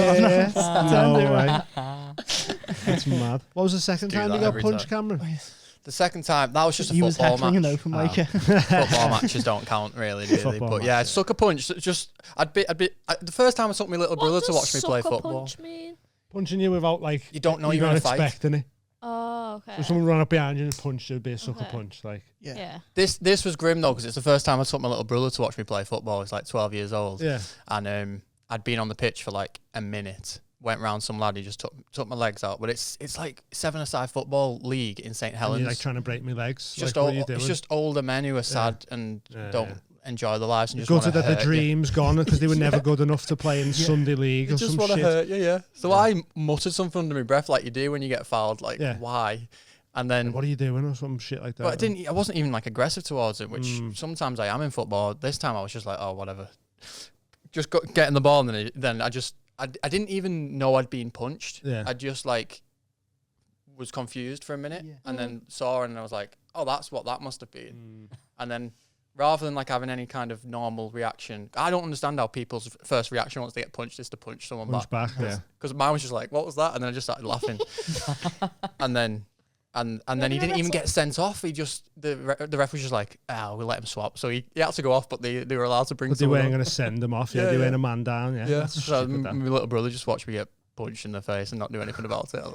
Turned it No around. way. That's mad. What was the second Do time that you got every punched, time. Cameron? The second time, that was just a He was football heckling an match. open Oh. micer. Football matches don't count really. Football But yeah, match, sucker punch. Just the first time I took my little brother to watch me play sucker football. punch mean? Punching you without You don't know you're you're not gonna fight. expecting it. Oh, okay. So someone run up behind you and punch you, it'd be a sucker Okay. punch. Yeah. This was grim though because it's the first time I took my little brother to watch me play football. He's 12 years old. Yeah. And I'd been on the pitch for a minute. Went round some lad, he just took my legs out. But it's 7-a-side football league in St And Helens. you're trying to break my legs. It's just what are you doing? it's just older men who are sad and Yeah, don't enjoy their lives and just gutted want to that the hurt you. dream's gone because they were never good enough to play in Sunday League You or just some want to shit. hurt you, yeah. So I muttered something under my breath like you do when you get fouled, Yeah. why? And then What are you doing or some shit like that? but I wasn't even aggressive towards it, which sometimes I am in football. This time I was just oh whatever. Just getting the ball and then I didn't even know I'd been punched. Yeah. I just was confused for a minute Yeah. and then saw and I was like, oh, that's what that must have been. And then rather than having any kind of normal reaction, I don't understand how people's first reaction once they get punched is to punch someone Punch back, yeah. Because mine was just what was that? And then I just started laughing. and then he didn't even get sent off. He just the ref was just we'll let him swap. So he had to go off, but they were allowed to bring. But they someone weren't on. going to send them off. Yeah, Yeah, they yeah. weren't a man down. Yeah, Yeah, that's so stupid, my that. little brother just watched me get punched in the face and not do anything about it. I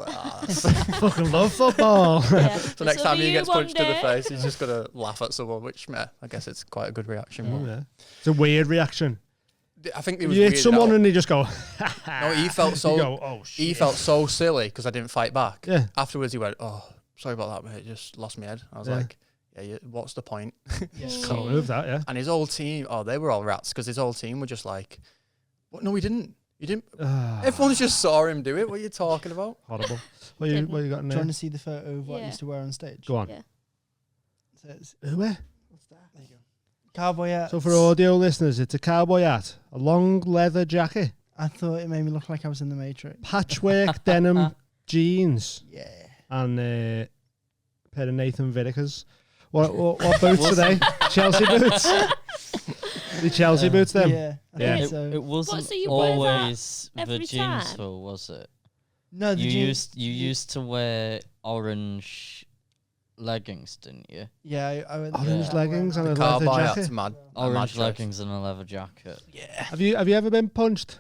was that's Fucking love football. Yeah. so next This'll time be he you gets one punched in the day. face, he's just gonna laugh at someone, which I guess it's quite a good reaction. but Yeah. It's a weird reaction. I think it was You hit weirded someone out. and they just go. No, he felt so. You go, oh shit. He felt so silly because I didn't fight back. Yeah. Afterwards, he went, "Oh, sorry about that, mate. Just lost my head." I was Yeah. "Yeah, what's the point?" Can't move that. Yeah. And his whole team, they were all rats because his whole team were just "What? No, he didn't. You didn't." Everyone just saw him do it. What are you talking about? Horrible. What you got in Do you there? want to see the photo of what Yeah. he used to wear on stage? Go on. Yeah. So it's Where? there you go. Cowboy hat. So for audio listeners, it's a cowboy hat, a long leather jacket, I thought it made me look like I was in the Matrix. patchwork denim jeans, Yeah. and a pair of Nathan Vickers. What boots today? Chelsea boots. The Chelsea boots them. Yeah. I Yeah. think so. It wasn't so you wear that always the every jeans time? though, was it? No, the jeans. You used to wear orange leggings, didn't you? Yeah, I went Orange Yeah. leggings and a Car leather buy jacket. that's mad. a mad Orange choice. leggings and a leather jacket. Yeah. Have you ever been punched?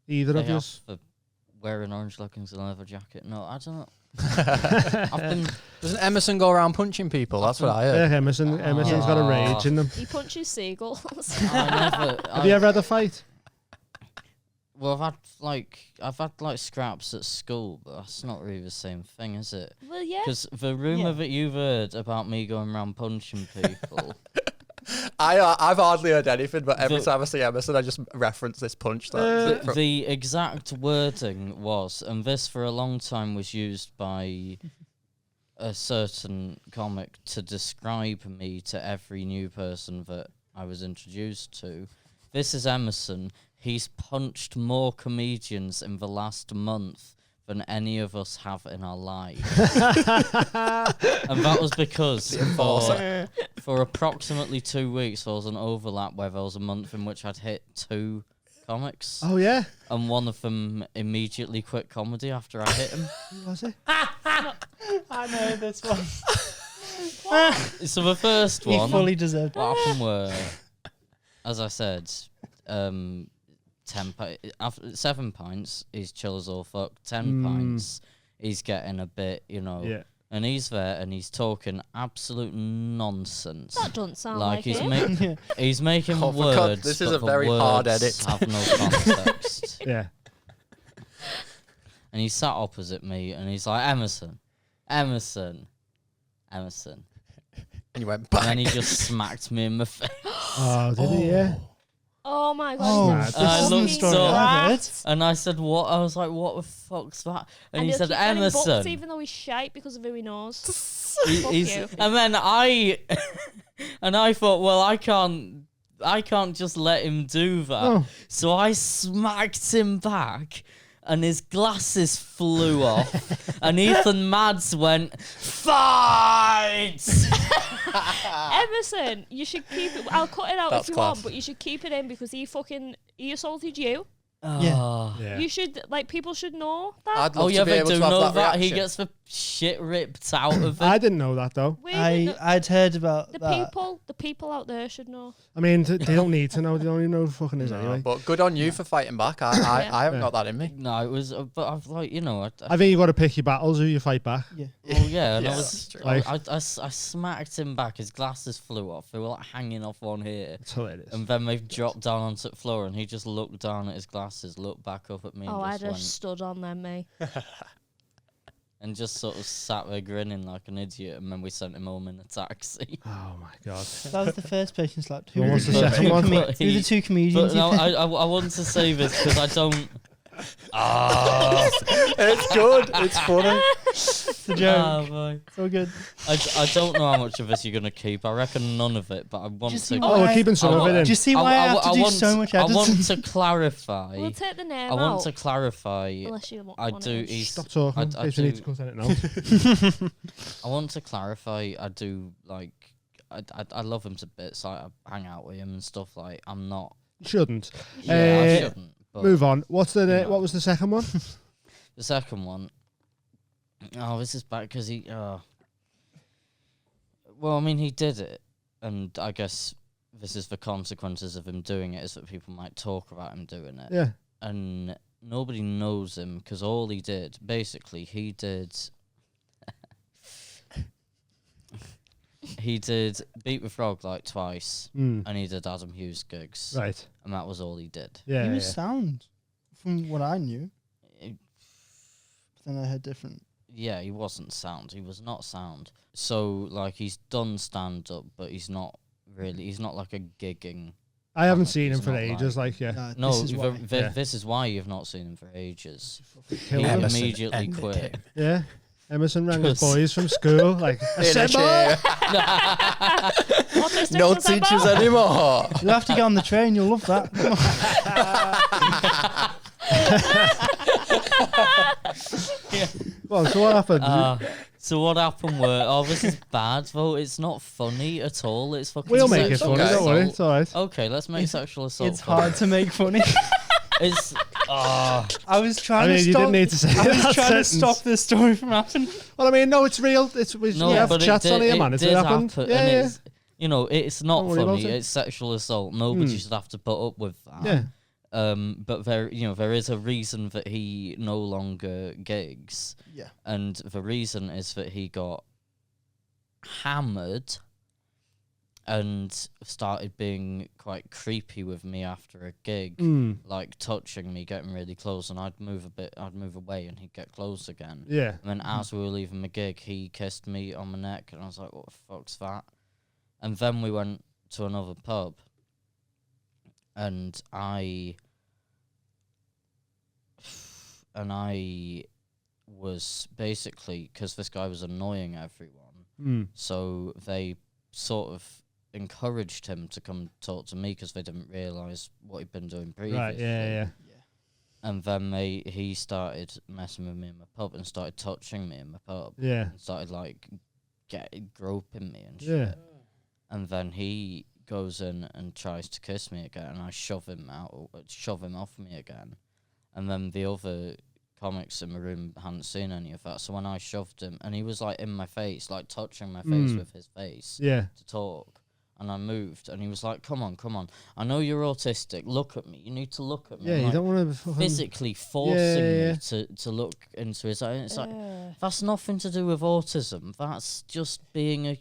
Either of They you? have for wearing orange leggings and a leather jacket. No, I don't know. I've been. Doesn't Emerson go around punching people? That's what I heard. Yeah, Emerson's got a rage in them. He punches seagulls. Have you ever had a fight? Well, I've had scraps at school, but that's not really the same thing, is it? Well, yeah. Because the rumor that you've heard about me going around punching people. I've hardly heard anything, but every The- time I see Emerson, I just reference this punch. That The exact wording was, and this for a long time was used by a certain comic to describe me to every new person that I was introduced to. This is Emerson. He's punched more comedians in the last month than any of us have in our lives. And that was because for approximately 2 weeks there was an overlap where there was a month in which I'd hit 2 comics. Oh, yeah? And one of them immediately quit comedy after I hit him. Who was it? I know this one. So the first He one, fully deserved it. what happened were, as I said, 7 pints, he's chill as all fuck. 10 pints, he's getting a bit, Yeah. and he's there and he's talking absolute nonsense. That doesn't sound like he's it. he's making Oh, for God, words. this is but a the very hard words edit. Have no context. Yeah. And he sat opposite me and he's like, Emerson. And and you went then bang. he just smacked me in the face. Oh, did he? Yeah. Oh my god. Oh, mad. this I is the looked story up- I've heard. And I said, what? I was like, what the fuck's that? And he he'll said, keep getting booked Emerson. even though he's shite because of who he knows. Fuck He's- you. and then I thought, well, I can't just let him do that. Oh. So I smacked him back and his glasses flew off and Ethan Mads went, fight! Emerson, you should keep it. I'll cut it out That's if you class. want, but you should keep it in because he assaulted you. Yeah. Yeah. You should, people should know that. I'd love Oh, yeah, to be they able do to have know that, that. He reaction. gets the shit ripped out of him. I didn't know that, though. I'd heard about the that. people out there should know. I mean, they don't need to know. They don't even know who fucking is No, anyway. but good on you for fighting back. I haven't Yeah. got that in me. No, it was, but I've I think you got to pick your battles who you fight back. Yeah. oh yeah, and Yeah, I that's was, true. I smacked him back. His glasses flew off. They were like hanging off one here, It's hilarious. and then they dropped down onto the floor, and he just looked down at his glasses, looked back up at me, Oh, I and just just stood on them, mate. and just sort of sat there grinning like an idiot, and then we sent him home in a taxi. Oh, my God. That was the first person slapped. Who What were was the two second one? who But were the two comedians? But no, you I wanted to say this because I don't. It's good. It's funny. It's a joke. boy. It's all good. I don't know how much of this you're gonna keep. I reckon none of it, but I want Just to. see Oh, we're keeping some of it in. Do you see why I, have to do want, so much I editing? want to clarify. We'll take the name I want out. to clarify. Unless you want I want do. it. He's, Stop talking. I in case we need to do- cut it now. I want to clarify. I do like. I love him to bits. I hang out with him and stuff. Like I'm not. Shouldn't. Yeah, I Uh, shouldn't. But Move on. What's the No. what was the second one? the second one. Oh, this is bad because he. Well, I mean, he did it, and I guess this is the consequences of him doing it. Is that people might talk about him doing it. Yeah. And nobody knows him because all he did, basically, he did Beat the Frog like twice, Mm. and he did Adam Hughes gigs, Right. and that was all he did. Yeah. He yeah. was sound, from what I knew. It- But then I heard different. yeah, he wasn't sound. He was not sound. So like he's done stand up, but he's not really. He's not like a gigging. I haven't comic. seen him He's for not ages. Like, yeah. No, this is why. Yeah. this is why you've not seen him for ages. Kill He him. Emerson immediately ended quit. him. Yeah. Emerson rang his 'Cause- boys from school. Like, In a assemble! chair. Autistic No assemble. teachers anymore. You'll have to get on the train. You'll love that. Come on. Well, so what happened? So what happened were, this is bad, though. It's not funny at all. It's fucking We'll make it sexual funny, don't worry. assault. It's all right. Okay, let's make sexual assault. It's hard to make funny. It's I was I trying mean, to you stop. didn't need to say I was that trying to sentence. stop this story from happening. Well, I mean, no, it's real. We have but chats on here, man. It's did happened. happen, Yeah, and yeah. it's, you know, it's not Don't worry about funny. it. It's sexual assault. Nobody should have to put up with that. Yeah. But there is a reason that he no longer gigs, Yeah. and the reason is that he got hammered and started being quite creepy with me after a gig, like touching me, getting really close, and I'd move away, and he'd get close again. Yeah. And then as we were leaving the gig, he kissed me on my neck, and I was like, "What the fuck's that?" And then we went to another pub, and I was basically, because this guy was annoying everyone, so they sort of encouraged him to come talk to me because they didn't realise what he'd been doing previously. Right, yeah. And then he started messing with me in my pub and started touching me in my pub. Yeah. And started like groping me and shit. Yeah. And then he goes in and tries to kiss me again, and I shove him off me again. And then the other comics in my room hadn't seen any of that, so when I shoved him, and he was like in my face, like touching my face with his face to talk, and I moved, and he was like, come on, I know you're autistic, look at me, you need to look at me. Yeah, you like, don't want to physically forcing me to look into his eyes. It's like, that's nothing to do with autism, that's just being a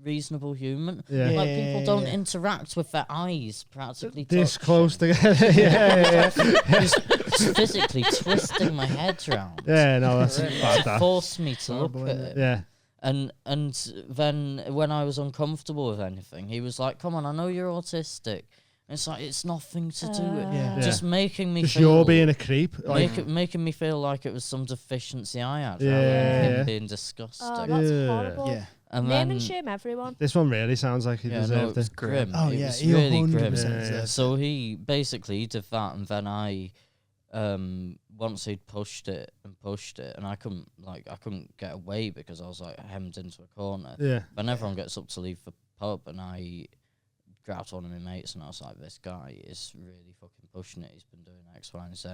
reasonable human. Like, people don't interact with their eyes practically this touching. close together. yeah. Just physically twisting my head round. Yeah, no, that's bad. That. Forced me to look at it. Yeah. And then when I was uncomfortable with anything, he was like, come on, I know you're autistic. And it's like, it's nothing to do with it. Just making me Just feel... you're being a creep. Like, making me feel like it was some deficiency I had. Yeah. Rather than him being disgusting. Oh, that's Yeah. horrible. Yeah. And Name then, and shame everyone. this one really sounds like he yeah, no, deserved it was it. grim. Oh, it yeah, was he really 100% grim. deserved it. So he did that, and then I, once he'd pushed it, and I couldn't get away because I was like hemmed into a corner. Yeah. Then everyone gets up to leave the pub, and I grabbed one of my mates, and I was like, this guy is really fucking pushing it. He's been doing X, Y, and Z.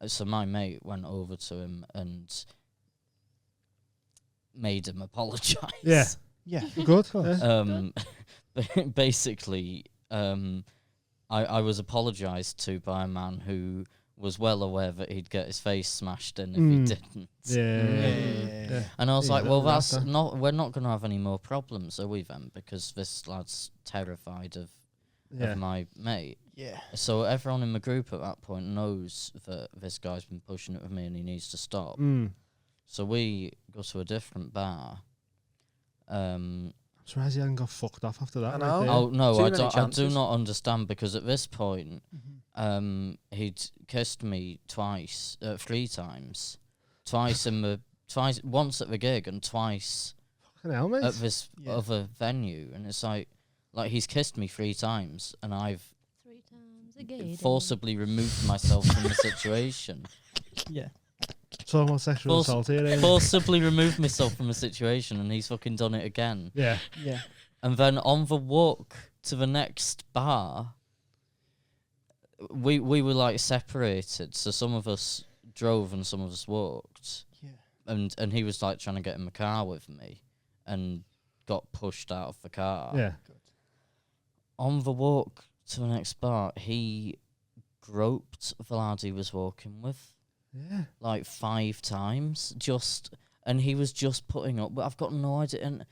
So my mate went over to him and made him apologise. Yeah. Yeah. Good. Yeah. Basically, I was apologised to by a man who was well aware that he'd get his face smashed in if he didn't. Yeah. And I was Yeah, like, well, that's that's not. We're not going to have any more problems, are we then? Because this lad's terrified of my mate. Yeah. So everyone in the group at that point knows that this guy's been pushing it with me and he needs to stop. So we go to a different bar. Surprised he hadn't got fucked off after that. I know. Right Oh no, Too I many do chances. not understand, because at this point, he'd kissed me three times, once at the gig and twice Fucking hell, mate. at this other venue, and it's like he's kissed me 3 times, and I've 3 times a gay. forcibly removed myself from the situation. Yeah. Talking about sexual assault here. eh? Forcibly removed myself from the situation, and he's fucking done it again. Yeah. Yeah. And then on the walk to the next bar, we were like separated. So some of us drove and some of us walked. Yeah. And he was like trying to get in the car with me and got pushed out of the car. Yeah. On the walk to the next bar, he groped the lad he was walking with Yeah. like 5 times. And he was just putting up. But I've got no idea. And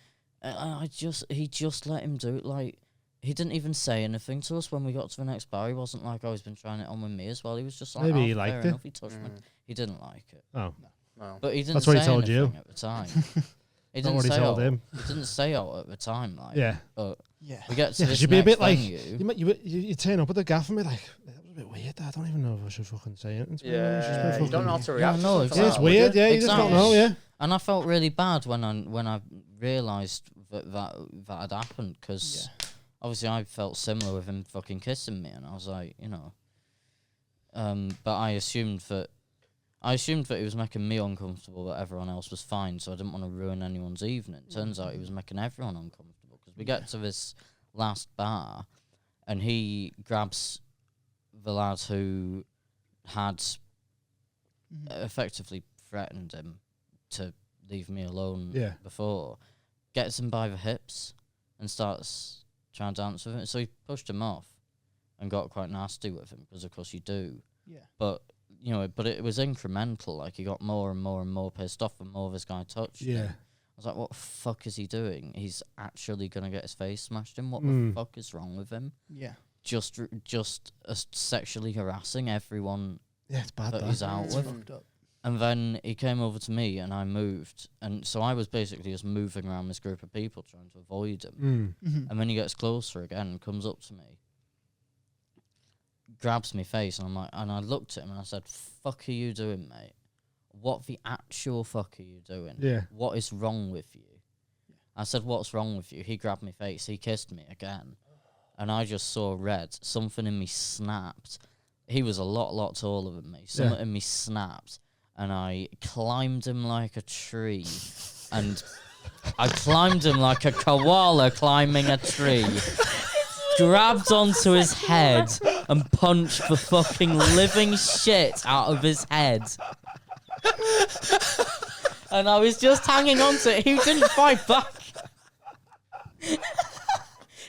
he just let him do it. Like, he didn't even say anything to us when we got to the next bar. He wasn't like, oh, he's been trying it on with me as well. He was just like, Maybe oh, he fair liked it. enough. He touched me. He didn't like it. Oh. No. But he didn't That's what say he told you. anything at the time. He Not didn't what he say told out. him. He didn't say out at the time, like. Yeah. But Yeah. we get to Yeah, this you'd be a next bit like venue. you turn up at the gaff and be like, that was a bit weird. I don't even know if I should fucking say it. Yeah, you don't know how to react. no, to exactly. something Yeah, it's like that, would weird. you? Yeah, you just don't know. Yeah. And I felt really bad when I realised that had happened, because obviously I felt similar with him fucking kissing me, and I was like, you know, but I assumed that I assumed that he was making me uncomfortable, but everyone else was fine, so I didn't want to ruin anyone's evening. Turns out he was making everyone uncomfortable, because we get to this last bar, and he grabs the lad who had effectively threatened him to leave me alone before, gets him by the hips and starts trying to dance with him. So he pushed him off and got quite nasty with him, because of course you do. Yeah. But but it was incremental. Like, he got more and more and more pissed off, and more of this guy touched him. I was like, what the fuck is he doing? He's actually gonna get his face smashed in. What the fuck is wrong with him? Yeah. Just sexually harassing everyone. Yeah, it's bad. That he's out with. Fucked up. And then he came over to me, and I moved, and so I was basically just moving around this group of people trying to avoid him. And then he gets closer again, comes up to me, grabs me face, and I looked at him and I said, "Fuck are you doing, mate? What the actual fuck are you doing? Yeah. What is wrong with you?" I said, "What's wrong with you?" He grabbed me face, he kissed me again, and I just saw red. Something in me snapped. He was a lot taller than me. Something in me snapped, and I climbed him like a tree, and I climbed him like a koala climbing a tree. Grabbed onto his head and punched the fucking living shit out of his head. And I was just hanging on to it. He didn't fight back.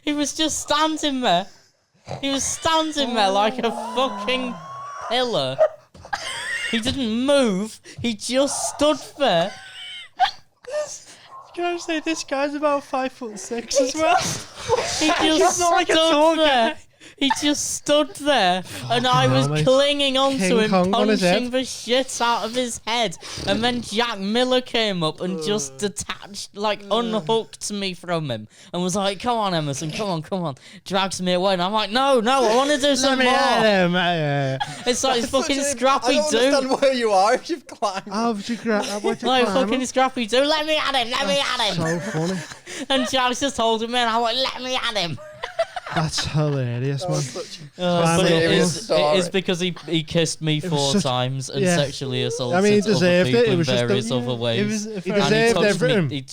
He was just standing there. He was standing there like a fucking pillar. He didn't move. He just stood there. Can I say this guy's about 5'6" as well? He just not like a tall stood there. He just stood there, and I was mate. clinging onto King him, Kong on his punching head. the shit out of his head. And then Jack Miller came up and just detached, like unhooked me from him, and was like, "Come on, Emerson, come on." Drags me away, and I'm like, "No, I want to do some more." It's like fucking Scrappy I don't Doo. understand where you are if you've climbed. How would you grab? Like fucking Scrappy Doo. Let me at him. So funny. And Jack's just holding me, and I went, "Let me at him." That's hilarious, man. But Serious it is because he kissed me was 4 such- times and yeah. sexually assaulted I mean, he other deserved it. people It in was just various other ways. He And deserved touched everything. Me,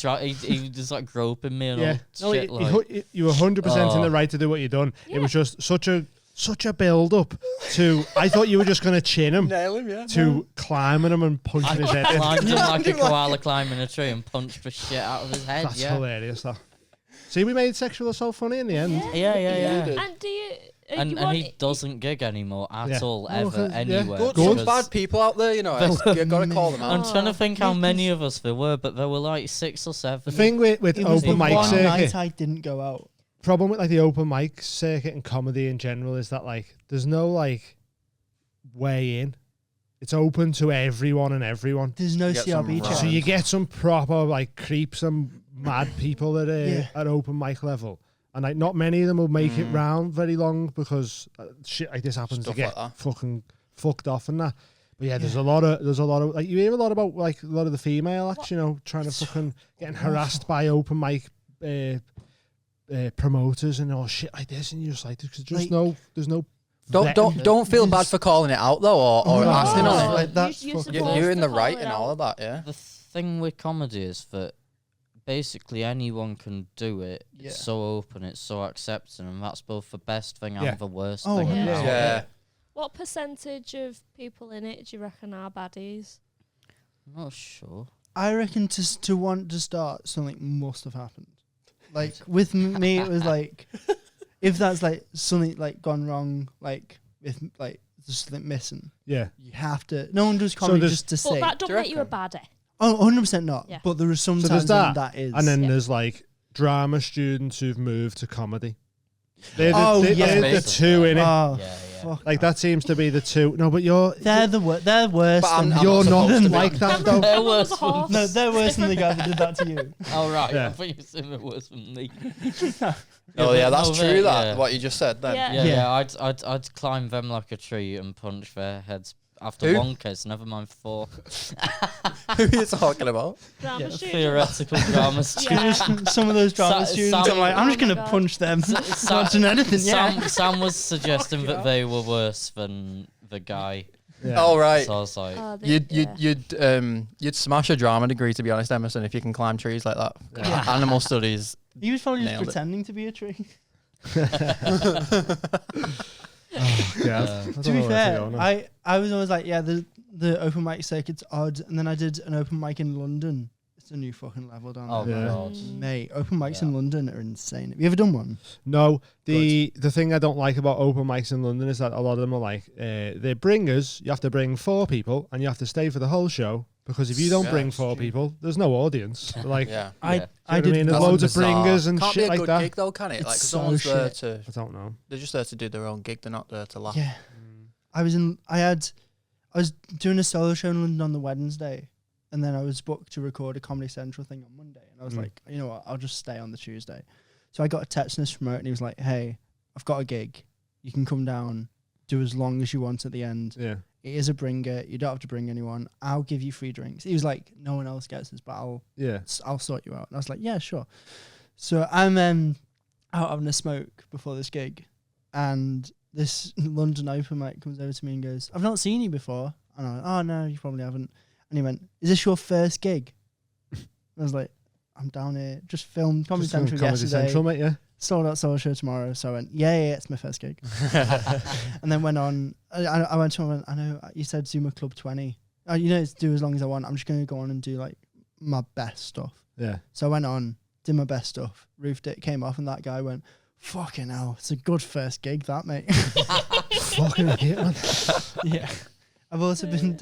he was like groping me and Yeah. all shit. Like, You were 100% in Oh. the right to do what you done. It was just such a build up to. I thought you were just gonna chin him. Nail him, yeah. To climbing him and punching his head in. climbed him like a koala climbing a tree and punched the shit out of his head. That's yeah. hilarious. That. See, we made sexual assault funny in the end. Yeah. And do you? And he doesn't gig anymore at all, Oh, ever, yeah. anywhere. Good, because some bad people out there, you know. You've got to call them I'm out. trying to think how many of us there were, but there were like 6 or 7. The thing with It was open the mic one night circuit, I didn't go out. problem with like the open mic circuit and comedy in general is that like there's no like way in. It's open to everyone and everyone. There's no Get some CRB right. check. So you get some proper like creeps and mad people that are Yeah. at open mic level, and like not many of them will make it round very long because shit like this happens Stuff to get like that. fucking fucked off and that. But yeah, there's a lot of like you hear a lot about like a lot of the female acts, you know, trying to fucking getting harassed by open mic promoters and all shit like this, and you're just like, there's no Don't feel bad for calling it out though, or No. acting on No. it. Like, that's you're fucking- supposed You're in to the right call it and all out. of that, yeah. The thing with comedy is that basically anyone can do it. Yeah. It's so open, it's so accepting, and that's both the best thing Yeah. and the worst Oh, thing yeah. about Yeah. it. What percentage of people in it do you reckon are baddies? I'm not sure. I reckon to want to start, something must have happened. Like with me, it was like if that's like something like gone wrong, like with like there's something missing, yeah. you have to. No one does comedy there's- just to But say. that don't Do you make you a baddie. Oh, 100% not. Yeah. But there are So sometimes there's when that, that is. and then Yeah. there's like drama students who've moved to comedy. They're the, Oh, they're yeah. the two in it. Oh, Yeah, yeah. fuck. Like that seems to be the two. No, but you're They're they're worse. But I'm than not you're not supposed to be like on. that though. They're Someone was worse a horse. no, they're worse than the guy that did that to you. Oh, right. Yeah. I thought you were saying it worse than me. Oh yeah, that's no, true. That yeah. what you just said then. Yeah. Yeah, I'd climb them like a tree and punch their heads after Who? 1 kiss, never mind 4. Who are you talking about? Drama student. Theoretical drama student. Some of those drama Sa- students, Sam- I'm like, I'm just Oh my gonna God. punch them. Sa- Not doing anything. Yeah. Sam was suggesting that they were worse than the guy Yeah. Oh right. So I was like, Oh, You'd smash a drama degree, to be honest, Emerson, if you can climb trees like that. Yeah. Animal studies. He was probably just Nailed it. pretending to be a tree. Yeah. To be fair, I was always like, yeah, the open mic circuit's odd, and then I did an open mic in London. It's a new fucking level down oh there. Yeah. god. Mate, open mics Yeah. in London are insane. Have you ever done one? No, the thing I don't like about open mics in London is that a lot of them are like, they bring us, you have to bring 4 people, and you have to stay for the whole show, because if you don't Yeah, bring it's 4 true. people, there's no audience. Like, Yeah. I I mean, there's That's loads of bizarre. bringers and Can't shit be a like good that. gig though, can it? It's Like, 'cause so someone's there shit. to. I don't know. They're just there to do their own gig. They're not there to laugh. Yeah. I was doing a solo show in London on the Wednesday, and then I was booked to record a Comedy Central thing on Monday, and I was like, you know what, I'll just stay on the Tuesday. So I got a text from this remote, and he was like, hey, I've got a gig. You can come down, do as long as you want at the end. Yeah. It is a bringer. You don't have to bring anyone. I'll give you free drinks. He was like, no one else gets this, but I'll sort you out. And I was like, yeah, sure. So I'm out having a smoke before this gig, and this London open mic comes over to me and goes, I've not seen you before. And I went, oh no, you probably haven't. And he went, is this your first gig? I was like, I'm down here. Just filmed Comedy Central Comedy yesterday. Central, mate, yeah. Sold out solo show tomorrow. So I went, yeah, it's my first gig. And then went on. I went to him and went, I know you said Zuma Club 20. You know, it's do as long as I want. I'm just going to go on and do like my best stuff. Yeah. So I went on, did my best stuff, roofed it, came off, and that guy went, fucking hell, it's a good first gig, that, mate. Fucking hate, man. Yeah. I've also been,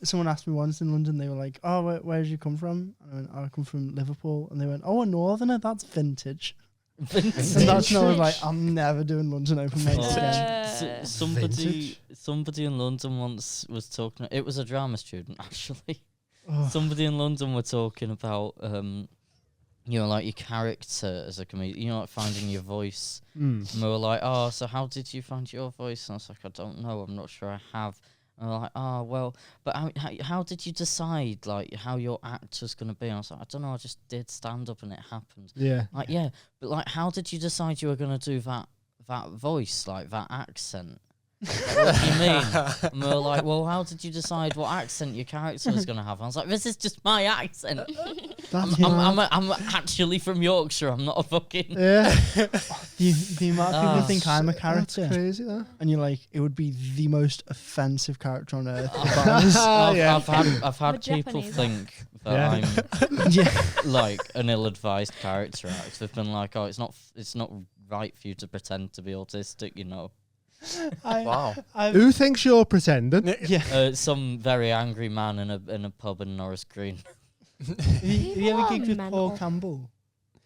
someone asked me once in London, they were like, oh, where did you come from? And I went, oh, I come from Liverpool. And they went, oh, a northerner, that's vintage. And that's when I was like, I'm never doing London open mics again. Somebody in London once was talking. It was a drama student, actually. Oh. Somebody in London were talking about, you know, like your character as a comedian. You know, like finding your voice. And we were like, oh, so how did you find your voice? And I was like, I don't know. I'm not sure I have. And they're like, oh, well, but how did you decide, like, how your act was going to be? And I was like, I don't know, I just did stand-up and it happened. Yeah. Like, yeah, but, like, how did you decide you were going to do that voice, like, that accent? Like, what do you mean? And we were like, well, how did you decide what accent your character was going to have? And I was like, this is just my accent. I'm actually from Yorkshire. I'm not a fucking... Yeah. The amount of people think I'm a That's character. crazy, that. And you're like, it would be the most offensive character on earth. I've had We're people Japanese. think that I'm Yeah. like an ill-advised character act. They've been like, oh, it's not right for you to pretend to be autistic, you know. Wow. Who thinks you're pretending? Yeah. Some very angry man in a pub in Norris Green. Have you ever gigged with mental. Paul Campbell?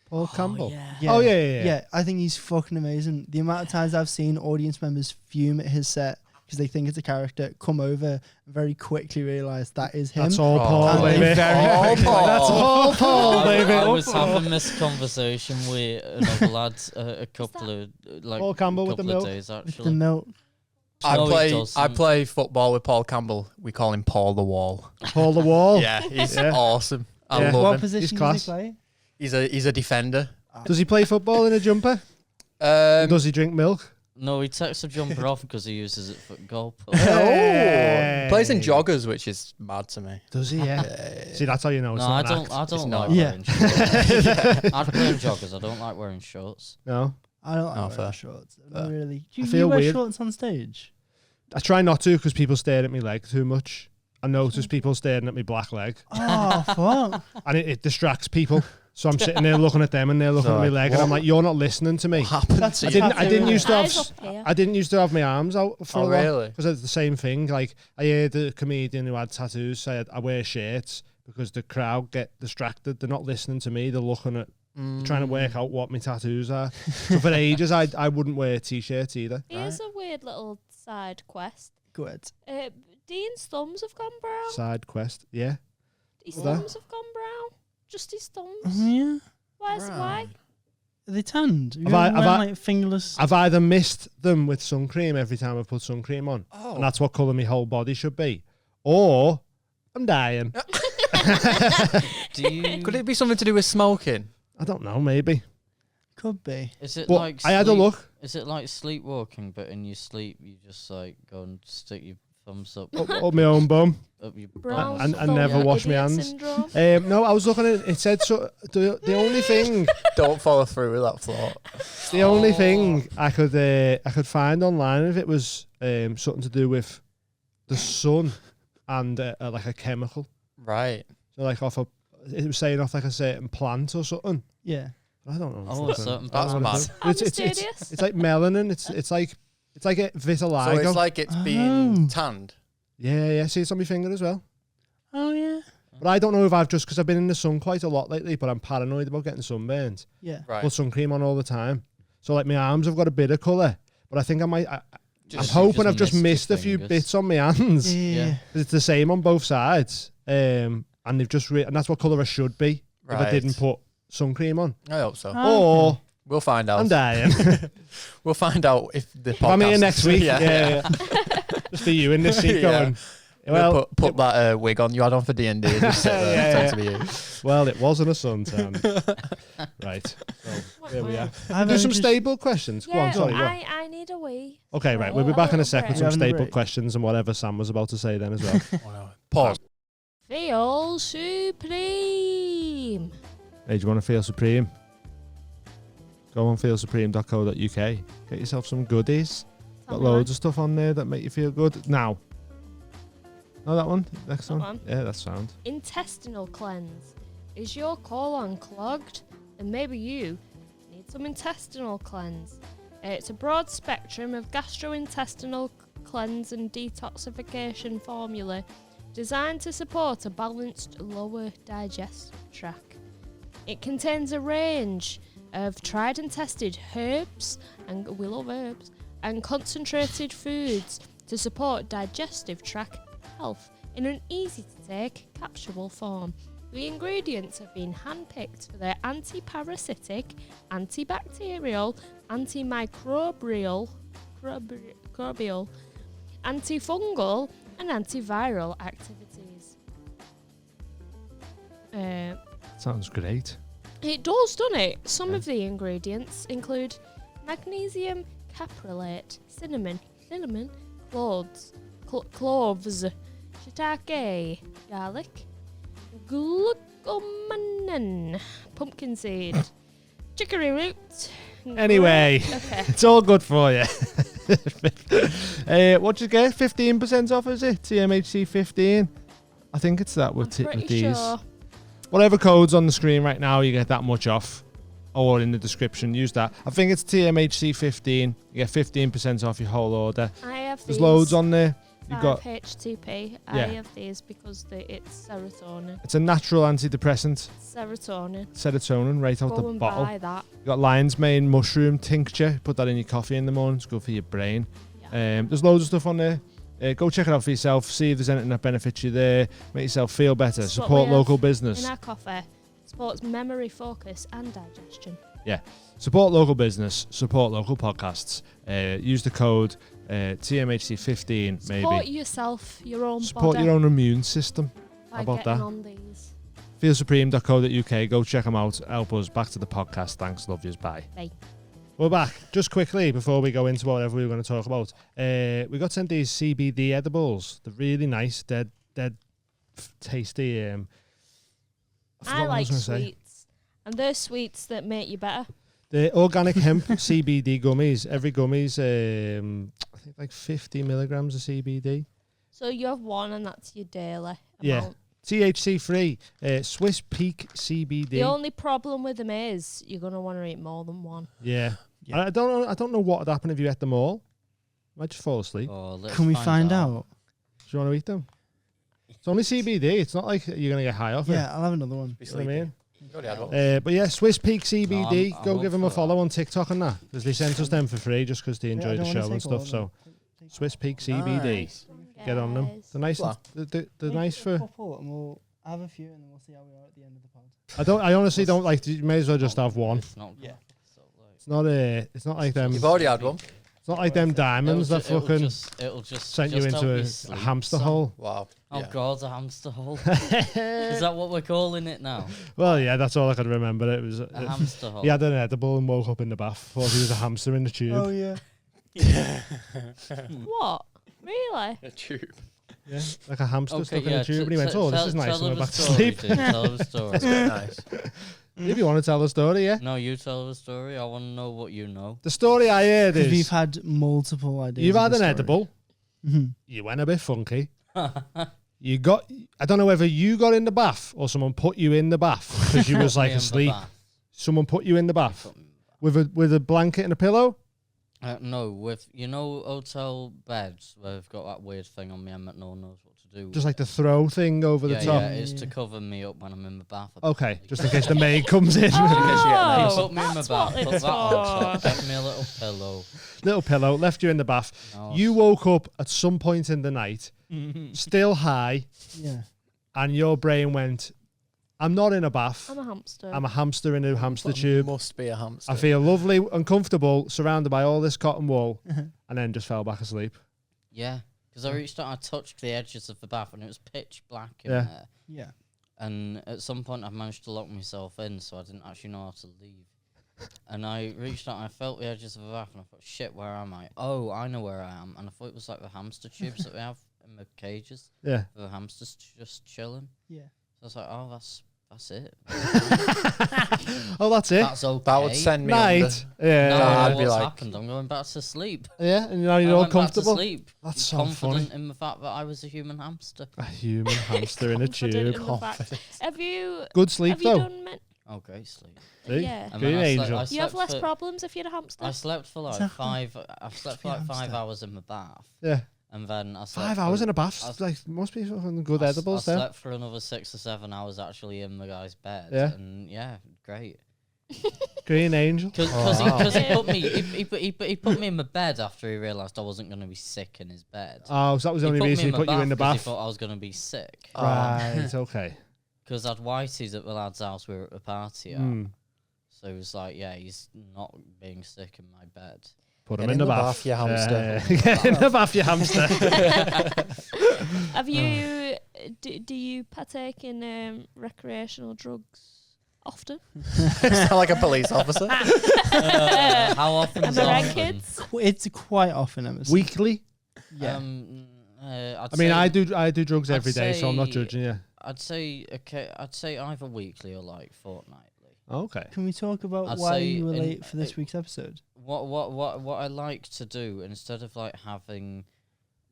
Paul Campbell. Yeah. Oh, yeah. Yeah, I think he's fucking amazing. The amount of times I've seen audience members fume at his set because they think it's a character, come over and very quickly realise that is him. That's all Paul, And they baby. very All quickly- Paul. That's all Paul, baby. I was having this conversation with another lad a couple of Paul Campbell with the couple of milk? days With actually. the milk. I No, he play doesn't. football with Paul Campbell. We call him Paul the Wall. Paul the Wall. Yeah, he's Yeah. awesome. I Yeah. love What him. position does class. he play? He's a defender. Does he play football in a jumper? Does he drink milk? No, he takes a jumper off because he uses it for goal. Hey. Plays in joggers, which is mad to me. Does he? Yeah. See, that's how you know it's No, not I an act. don't not. like Yeah. wearing shorts. I'd play in joggers. I don't like wearing shorts. No. I don't like Oh, wearing fair. shorts. Not really. Do you, feel you wear weird. shorts on stage? I try not to because people stare at me leg too much. I notice people staring at me black leg, Oh, fuck. and it distracts people. So I'm sitting there looking at them, and they're looking at my leg, and I'm like, "You're not listening to me." Happened to I you? didn't used to Eyes have. up here. I didn't used to have my arms out for Oh, a lot really? because it's the same thing. Like I heard a comedian who had tattoos say, "I wear shirts because the crowd get distracted. They're not listening to me. They're looking at, trying to work out what my tattoos are." So for ages, I wouldn't wear t-shirts either. Here's a weird little side quest. Go ahead. Dean's thumbs have gone brown. Side quest, yeah. His What's that? thumbs have gone brown. Just his thumbs. Yeah. Why? Are they tanned? You Have I- ever have wearing, I- like fingerless. I've either missed them with sun cream every time I put sun cream on, Oh. and that's what colour my whole body should be, or I'm dying. Do you? Could it be something to do with smoking? I don't know, maybe. Could be. Is it But like? I had a sleep- look. Is it like sleepwalking, but in your sleep you just like go and stick your thumbs up. Up my own bum. Up your Brown bum. And never thumb wash my idiot hands. syndrome. No, I was looking at it said so. The only thing, Don't follow through with that thought. the only thing I could find online if it was something to do with the sun and like a chemical. Right. So like it was saying off like a certain plant or something. Yeah. I don't know. Oh, a certain That's plant. mad. How It's mysterious. like melanin. It's like a vitiligo. So it's like it's being tanned. yeah. See, it's on my finger as well. Oh yeah. But I don't know if because I've been in the sun quite a lot lately, but I'm paranoid about getting sunburned. Yeah. Right. Put sun cream on all the time. So like my arms have got a bit of colour, but I think I might. I'm Just- hoping just I've just missed your missed a few fingers. bits on my hands. Yeah. 'Cause it's the same on both sides. And they've just and that's what colour I should be if I didn't put sun cream on. I hope so. Or We'll find out. I'm dying. We'll find out if the If I'm here podcast- next week. Yeah. Yeah. Just for you in this seat Yeah. going. Well, Well, put that wig on you had on for D&D and just sit there Yeah, and pretend to be you. well, it wasn't a suntan. Right. So there we are. I've Do only some just- stable questions. Go Yeah, on, sorry. Go on. I need a wee. Okay, right. We'll be a back in a little sec with break. some We're having a staple break. questions and whatever Sam was about to say then as well. Pause. Feel supreme. Hey, do you want to feel supreme? Go on feelsupreme.co.uk. Get yourself some goodies. Tell Got me loads of stuff on there that make you feel good. Now. Oh, that one? Next That one? one. Yeah, that's sound. Intestinal cleanse. Is your colon clogged? Then maybe you need some intestinal cleanse. It's a broad spectrum of gastrointestinal cleanse and detoxification formula designed to support a balanced lower digestive tract. It contains a range of tried and tested herbs, and we love herbs, and concentrated foods to support digestive tract health in an easy to take capsuleable form. The ingredients have been handpicked for their anti-parasitic, antibacterial, antimicrobial, antifungal and antiviral activities. Sounds great. It does, doesn't it? Some of the ingredients include magnesium caprylate, cinnamon, cloves, shiitake, garlic, glucomannan, pumpkin seed, chicory root. Anyway, Okay. it's all good for you. What'd you get? 15% off, is it? TMHC 15. I think it's that with Pretty these. sure. Whatever code's on the screen right now, you get that much off. Or in the description, use that. I think it's TMHC 15. You get 15% off your whole order. I have There's these loads on there. You've got 5-HTP. I Yeah. have these because it's serotonin. it's a natural antidepressant, Serotonin. serotonin, right out Go the and bottle. buy that. You got lion's mane mushroom tincture. Put that in your coffee in the morning. It's good for your brain. Yeah. There's loads of stuff on there. Go check it out for yourself. See if there's anything that benefits you there. Make yourself feel better. That's what Support we have local business. In our coffee, supports memory, focus, and digestion. Support local business. Support local podcasts. Use the code TMHC15 Support maybe. yourself, your own Support body your own immune system. by How about getting that? on these. Feelsupreme.co.uk. Go check them out. Help us. Back to the podcast. Thanks. Love yous. Bye. Bye. We're back. Just quickly before we go into whatever we were going to talk about. We got sent these CBD edibles. They're really nice. They're tasty. I forgot what I like was gonna say. sweets, and they're sweets that make you better. The organic hemp CBD gummies. Every gummy's I think like 50 milligrams of CBD. So you have one, and that's your daily Yeah. amount. THC free. Swiss Peak CBD. The only problem with them is you're gonna want to eat more than one. Yeah. Yeah. I don't know what would happen if you ate them all. Might just fall asleep. Oh, let's Can we find out? Do you want to eat them? It's only CBD. It's not like you're gonna get high off it. Yeah, I'll have another one. Be You know what I mean? You already had one. But yeah, Swiss Peak CBD. No, I'm Go up give them a for follow that. on TikTok and that, because they sent us them for free just because they Yeah, I enjoy the don't wanna show and take all stuff. of So Swiss Peak CBD. Nice. Get on them. Guys. They're nice. Wow. They're nice for. couple, and we'll have a few, and then we'll see how we are at the end of the pod. I honestly don't like. You may as well just have one. It's not Yeah. It's not It's not like them. You've already had one. It's not like them diamonds that fucking it'll just sent you just into help a sleep, hamster son. hole. Wow. Oh Yeah. God, a hamster hole. Is that what we're calling it now? Well, yeah, that's all I could remember. It was. A hamster hole. He had an edible and woke up in the bath. Thought he was a hamster in the tube. Oh yeah. What? Really? A tube. Yeah, like a hamster stuck in yeah, a tube. And he went, "Oh, this is nice." And went back to sleep. Tell the story. Nice. If you want to tell the story, yeah. No, you tell the story. I want to know what you know. The story I heard Because we've is had multiple ideas. you've of had the an story. edible. Mhm. You went a bit funky. You got. I don't know whether you got in the bath or someone put you in the bath because you was Me like in the asleep. bath. Someone put you in the bath Put me in the bath. with a blanket and a pillow. No, with hotel beds where they've got that weird thing on me and no one knows what to do. Just with like the it. throw thing over the yeah, top. yeah, it's to cover me up when I'm in the bath. Okay, just in case the maid comes in. He Oh, put me in the that's bath, what put it's that on for. top, gave me a little pillow. Little pillow, left you in the bath. No, You woke up at some point in the night, still high, Yeah. and your brain went, I'm not in a bath. I'm a hamster. I'm a hamster in a hamster But tube. Must be a hamster. I feel lovely and comfortable, surrounded by all this cotton wool, and then just fell back asleep. Yeah, because I reached out, I touched the edges of the bath, and it was pitch black in Yeah. there. Yeah. And at some point, I managed to lock myself in, so I didn't actually know how to leave. And I reached out, and I felt the edges of the bath, and I thought, shit, where am I? Oh, I know where I am. And I thought it was like the hamster tubes that we have in the cages. Yeah. The hamsters just chilling. Yeah. So I was like, oh, that's it. Oh, that's it. That's okay. That would send me Night. Now Yeah. I Nah, know I'd be what's like- happened. I'm going back to sleep. Yeah, and now I you're all went back to comfortable. sleep. That's so confident funny. in the fact that I was a human hamster. A human hamster in a Confident tube. in the fact. Have you Good sleep, have you though. done Oh, great sleep. See? Yeah. And Green then angel. You have slept less for- problems if you're a hamster. I slept for like Exactly. I've slept for like 5 hamster. hours in the bath, Yeah. and then I slept 5 for- hours in a bath. I- Like, must be fucking good I edibles there. slept for another 6 or 7 hours actually in the guy's bed. Yeah. And yeah, great. Green angel. Because he put me in the bed after he realised I wasn't going to be sick in his bed. Oh, so that was the He only put me reason he put you in the 'cause He bath. thought I was going to be sick. Right, okay. Because I'd whitey's at the lad's house we were at a party at. Mm. So he was like, yeah, he's not being sick in my bed. Put Get him in the bath. you hamster. Get in the bath, you hamster. Have you? Do you partake in recreational drugs often? Sound like a police officer. How often? Am I right, kids? It's quite often, Emerson. Weekly. Yeah. I'd I mean, say, I do drugs I'd every day, so I'm not say- judging you. I'd say either weekly or like fortnightly. Okay. Can we talk about I'd why say you were in- late for this week's episode? What I like to do, instead of like having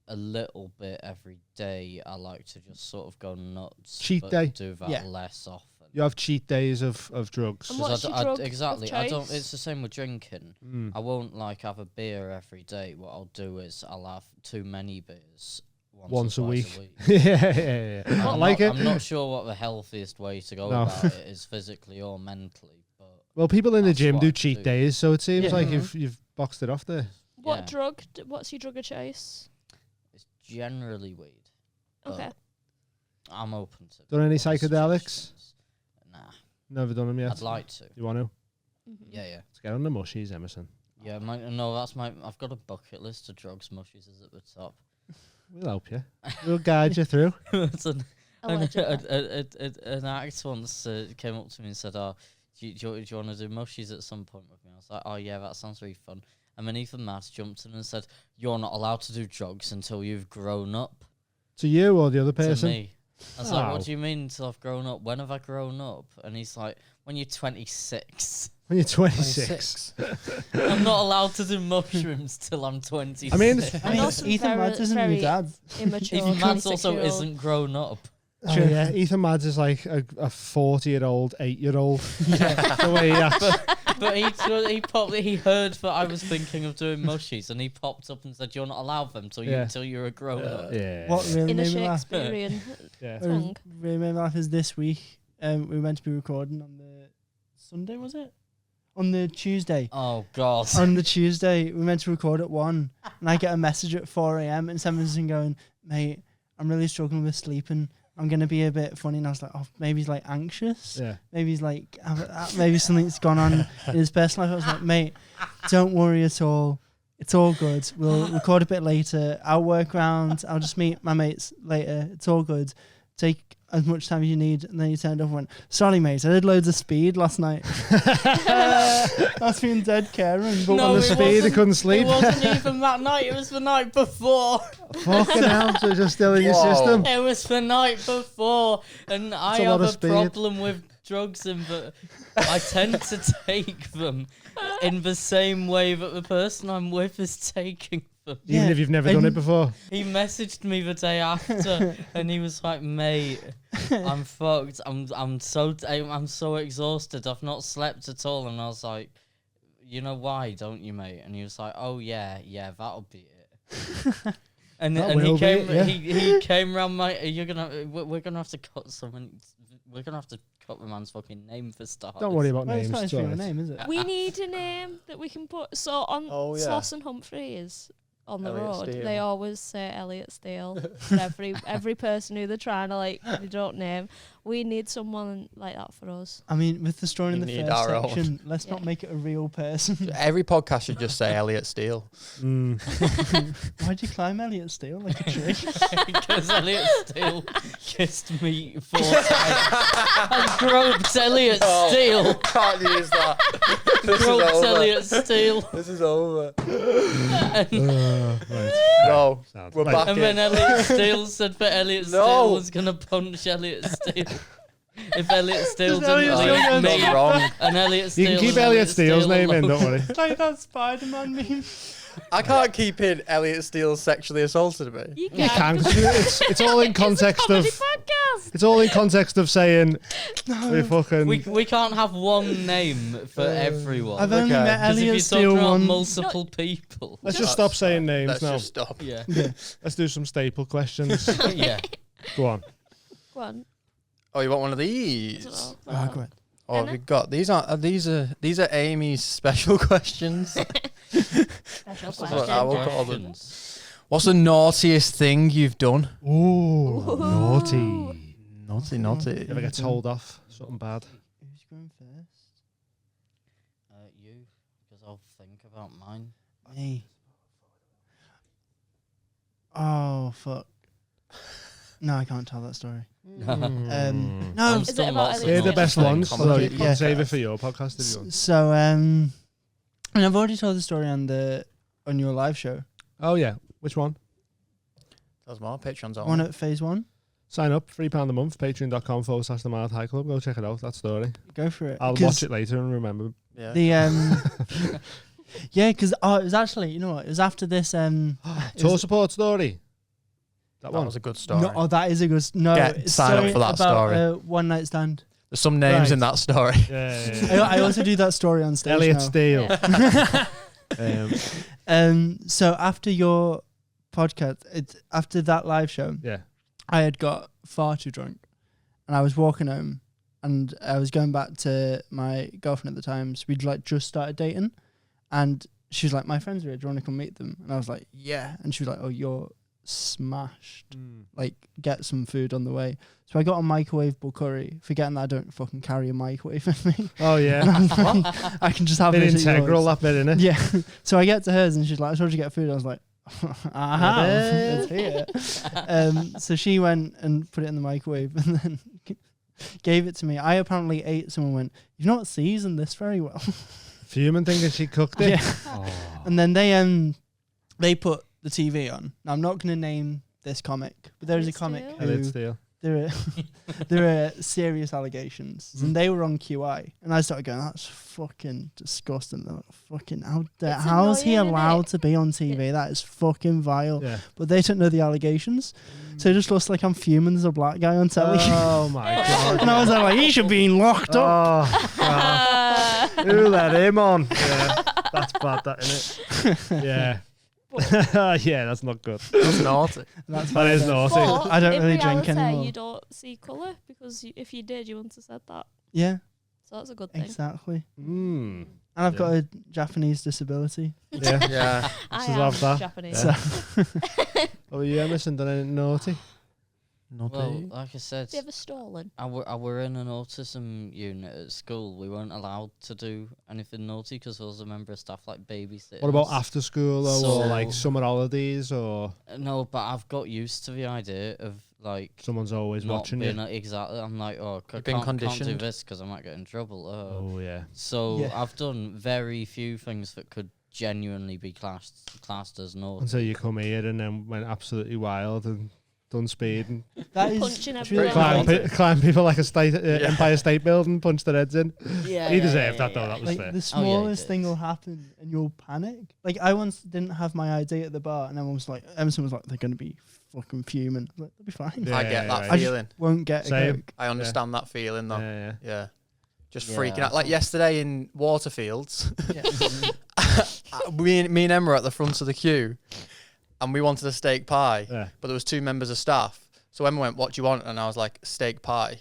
a little bit every day, I like to just sort of go nuts. Cheat but day. Do that Yeah. less often. You have cheat days of drugs. And 'Cause what's I your d- I d- drug of exactly. I don't. choice? It's the same with drinking. Mm. I won't like have a beer every day. What I'll do is I'll have too many beers Once a or twice week. yeah. I I'm like it. I'm not sure what the healthiest way to go No. about it is physically or mentally, but Well, people in the That's gym what do I cheat do. days, so it seems Yeah. like Mhm. you've boxed it off there. What Yeah. drug? What's your drug of choice? it's generally weed. But Okay. I'm open to. Done any other psychedelics? suggestions. Nah, Never done them yet. I'd like to. You want to? Mhm. Yeah, yeah. Let's get on the mushies, Emerson. Yeah, that's my. I've got a bucket list of drugs. Mushies is at the top. We'll help you. We'll guide you through. It's Allegedly. an act once came up to me and said, "Oh, do you want to do mushies at some point with me?" I was like, "Oh yeah, that sounds really fun." And then Ethan Mass jumped in and said, "You're not allowed to do drugs until you've grown up." To you or the other To person? me, I was like, Oh. "What do you mean until I've grown up? When have I grown up?" And he's like, "When you're 26." When you're 26. I'm not allowed to do mushrooms till I'm 26. I mean, I mean, also Ethan very- Mads isn't your very dad. Immature. Ethan Mads also 26-year-old. isn't grown up. Oh, yeah. Ethan Mads is like a 40-year-old, 8-year-old. The way he acts. But he heard that I was thinking of doing mushies, and he popped up and said, "You're not allowed them till you're a grown up." Yeah. What really In a made me laugh? Shakespearean Yeah. What tongue. really made me laugh is this week. We were meant to be recording on the Sunday, was it? On the Tuesday. Oh God! On the Tuesday, we were meant to record at 1, and I get a message at 4 a.m. and Emerson going, "Mate, I'm really struggling with sleeping. I'm gonna be a bit funny." And I was like, "Oh, maybe he's like anxious. Yeah. Maybe he's like, maybe something's gone on in his personal life." I was like, "Mate, don't worry at all. It's all good. We'll record a bit later. I'll work around. I'll just meet my mates later. It's all good. take as much time as you need. And then you turned up and went, sorry, mate, I did loads of speed last night. That's being dead caring. But No, on the it speed, they wasn't. couldn't sleep. It wasn't even that night. It was the night before. Fucking hell, so it's just still in your Whoa. system. It was the night before, and I a lot have of a speed. problem with drugs, and that I tend to take them in the same way that the person I'm with is taking them. Even Yeah, if you've never done it before. He messaged me the day after, and he was like, "Mate, I'm fucked. I'm so exhausted. I've not slept at all." And I was like, "You know why, don't you, mate?" And he was like, "Oh yeah, that'll be it." And That and he will be came it, yeah. he came round my. We're gonna have to cut someone. We're gonna have to cut the man's fucking name for starters. Don't worry about Well, it's names. not it's his all real right. name, is it? We need a name that we can put. So on Oh, yeah. Sloss and Humphreys on the Elliot road, Steele. they always say Elliot Steele. For every person who they're trying to like, they don't name. We need someone like that for us. I mean, with the story in You the need first our own. section, let's not Yeah. make it a real person. Every podcast should just say Elliot Steele. Why'd you climb Elliot Steele like a tree? Because Elliot Steele kissed me 4 times. I groped Elliot Steele. Can't use that. This is Groped over. Elliot Steele. This is over. And, No, Sound. we're Right. back and in. then Elliot Steele said that Elliot No. Steele was going to punch Elliot Steele. If Elliot Steele Does didn't Elliot leave Steele me, Gone wrong. and Elliot You Steele can keep and Elliot Steele's Steele name in, alone. don't worry. Like that Spider-Man meme. I can't keep in Elliot Steele sexually assaulted me. You You can, can. 'cause it's all in context Comedy of podcast. it's all in context of saying we fucking We can't have one name for everyone. I've only Okay. met Because if Elliot you're Steele talking about once. multiple people, let's just stop saying names Let's now. just stop. yeah, Let's do some staple questions. yeah. Go on. Go on. Oh, you want one of I these? don't know. Oh, go ahead. Oh, have we got these? These are Amy's special questions. Special what question. I will call them. Questions. What's the naughtiest thing you've done? Ooh, naughty. Naughty. You ever get told off something bad? Who's going first? You, because I'll think about mine. Me. Oh, fuck. No, I can't tell that story. No, I'm Is it still about lost. Elliot They're the Steele? best ones, so Comedy you can podcast. save it for your podcast if you want. so, and I've already told the story on your live show. Oh yeah, which one? There's more Patreons on. One at phase 1. Sign up, £3 a month, patreon.com/The Mild High Club. Go check it out, that story. Go for it. I'll 'Cause watch it later and remember. Yeah. The yeah, because it was actually, you know what? It was after this. Tour support story. That That one. was a good story. No, oh, that is a good. No, Get- it's sign up story for that about, story. One night stand. There's some names Right. in that story. Yeah. I also do that story on stage Elliot now. Steele. So after your podcast, after that live show, Yeah. I had got far too drunk, and I was walking home, and I was going back to my girlfriend at the time. So we'd like just started dating, and she was like, "My friends are here. Do you want to come meet them?" And I was like, "Yeah." And she was like, "Oh, you're smashed. Like, get some food on the way." So I got a microwavable curry, forgetting that I don't fucking carry a microwave with me. Oh And yeah. I was like, I can just have Bit this at integral, yours. that bit, innit? Yeah. So I get to hers and she's like, "So did you get food?" I was like, "I have. It's here." So she went and put it in the microwave and then gave it to me. I apparently ate some and went, "You've not seasoned this very well." Fuming thinking she cooked it. Yeah. Oh. And then they put the TV on. Now I'm not going to name this comic, but there is a Elliot comic Steele? Elliot who Steele. there are serious allegations, and they were on QI, and I started going, "That's fucking disgusting. They're like, fucking It's how's he annoying, innit? allowed to be on TV? That is fucking vile." Yeah. But they don't know the allegations, so it just looks like I'm fuming as a black guy on telly. Oh my god. And I was like, "He should be locked up." Oh, God. Who let him on? Yeah, that's bad, that, innit? Yeah. Yeah, that's not good. That's naughty. That's That is bad. naughty. But I don't in really drink reality, anymore. You don't see colour because if you did, you wouldn't have said that. Yeah, So that's a good thing. exactly. Mm. And I've Yeah. got a Japanese disability. Yeah. Yeah. I Just am love that. Japanese. Yeah. Oh, you Emerson done anything naughty? Naughty. Well, like I said, Have you ever stolen? I were in an autism unit at school. We weren't allowed to do anything naughty because there was a member of staff like babysitting. What about us. after school though, or So- like summer holidays, or No, but I've got used to the idea of like Someone's always not watching being you. exactly. I'm like, oh, You've I been can't do conditioned. this because I might get in trouble. Oh yeah. So Yeah. I've done very few things that could genuinely be classed as naughty. Until you come here and then went absolutely wild and done speeding. That is Punching it's really everyone. funny. Climb people like a Empire State Building, punch their heads in. Yeah, He deserved that though. That was Like fair. the he smallest did. thing will happen and you'll panic. Like I once didn't have my ID at the bar and everyone was like, Emerson was like, they're gonna be fucking fuming. I was like, they'll be fine. Yeah, I get that right. I just feeling. won't get a Same. Coke. I understand that feeling though. Yeah. Yeah. Just Yeah. freaking out. Like yesterday in Waterfields, Yeah. me and Emma were at the front of the queue and we wanted a steak pie, Yeah. but there was 2 members of staff. So Emma went, "What do you want?" And I was like, "Steak pie."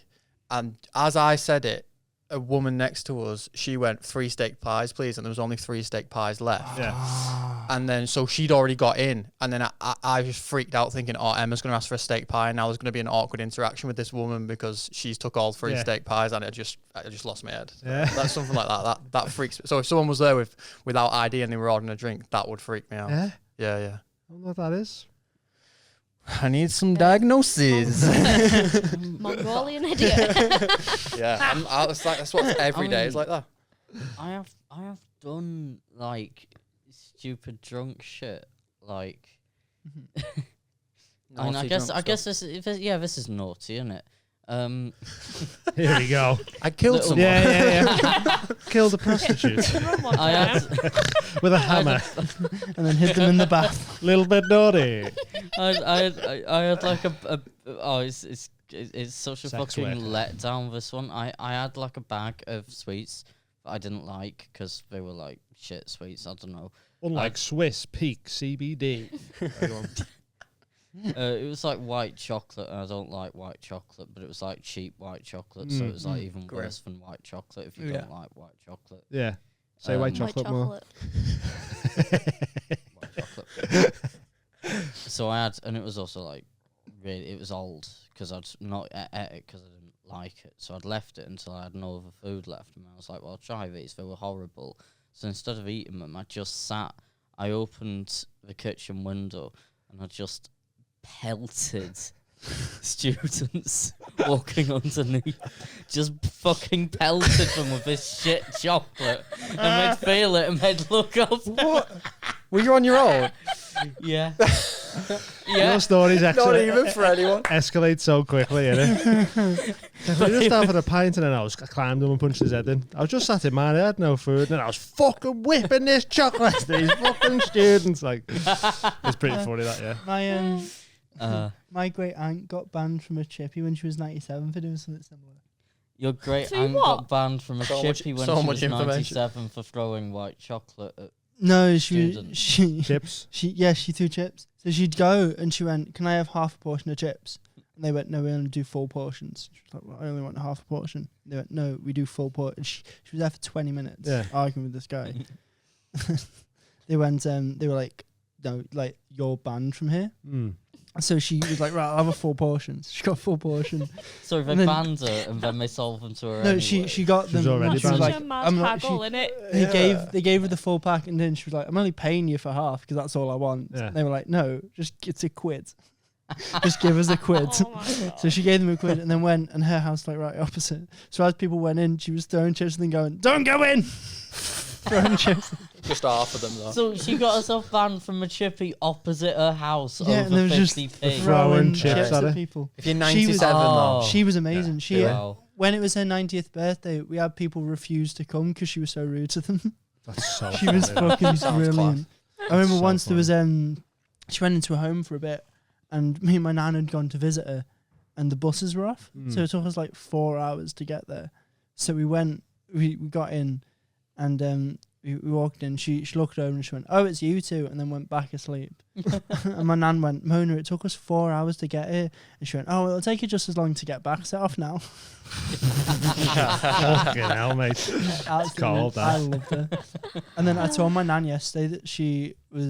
And as I said it, a woman next to us, she went, 3 steak pies, please. And there was only 3 steak pies left. Yeah. And then, so she'd already got in. And then I just freaked out thinking, oh, Emma's going to ask for a steak pie. And now there's going to be an awkward interaction with this woman because she's took all 3 Yeah. steak pies. And I just lost my head. Yeah. That's something like that. That freaks me. So if someone was there without ID and they were ordering a drink, that would freak me out. Yeah. Yeah. I don't know what that is. I need some diagnoses. Mongolian idiot. Yeah. That's what every day is like that. I have done like stupid drunk shit. Like, and I guess this is naughty, isn't it? Here we go. I killed Little- someone. Yeah. Killed a prostitute I had with a hammer. And then hit them in the bath. Little bit naughty. I had like it's such a Sex fucking worker. letdown. This one, I had like a bag of sweets that I didn't like because they were like shit sweets. I don't know. Unlike Swiss Peak CBD. It was like white chocolate, and I don't like white chocolate, but it was like cheap white chocolate, so it was like even Great. worse than white chocolate if you Yeah. don't like white chocolate. Yeah. Say white White chocolate more. White chocolate. So I had, and it was also like really, it was old because I'd not ate it because I didn't like it. So I'd left it until I had no other food left, and I was like, well, I'll try these. They were horrible. So instead of eating them, I just sat. I opened the kitchen window, and I just pelted students walking underneath. Just fucking pelted them with this shit chocolate, and they'd feel it, and they'd look up. What? Were you on your own? Yeah. Your stories Not actually even for anyone. escalate so quickly, innit? We just having a pint and then I climbed him and punched his head in. I was just sat in mine, I had no food, and then I was fucking whipping this chocolate to these fucking students. Like, it's pretty funny that, yeah. My great aunt got banned from a chippy when she was 97 for doing something similar. Your great For aunt what? got banned from a So much- chippy when so she much was information. 97 for throwing white chocolate at No, Student. she Chips. she threw chips. So she'd go and she went, "Can I have half a portion of chips?" And they went, "No, we only do full portions." She was like, "Well, I only want half a portion." They went, "No, we do full portion." She was there for 20 minutes Yeah. arguing with this guy. They went, they were like, "No, like you're banned from here." Mm. So she was like, "Right, I'll have a full portion." So she got a full portion. So they And then- banned her, and then they sold them to her No, anyway. she got She was them. already and she was banned. like, Such a mad I'm not- haggle, innit? they gave her the full pack, and then she was like, "I'm only paying you for half because that's all I want." Yeah. And they were like, "No, just it's a quid. Just give us a quid." Oh my God. So she gave them a quid and then went, and her house like right opposite. So as people went in, she was throwing chips and then going, "Don't go in!" Throwing chips. Just half of them though. So she got herself banned from a chippy opposite her house Yeah, and over there was just 50p. Throwing chips at her. at people. If you're She 97 was- though. Oh. She was amazing. She Wow. when it was her 90th birthday, we had people refuse to come because she was so rude to them. That's so She was funny. fucking Sounds brilliant. I remember so once there was she went into a home for a bit, and me and my nan had gone to visit her, and the buses were off, so it took us like 4 hours to get there. So we got in, and we walked in. She looked over and she went, "Oh, it's you two," and then went back asleep. And my nan went, "Mona, it took us 4 hours to get here," and she went, "Oh, it'll take you just as long to get back. Set off now." Fucking hell, mate. Absolutely. cold, that. I loved her. And then I told my nan yesterday that she was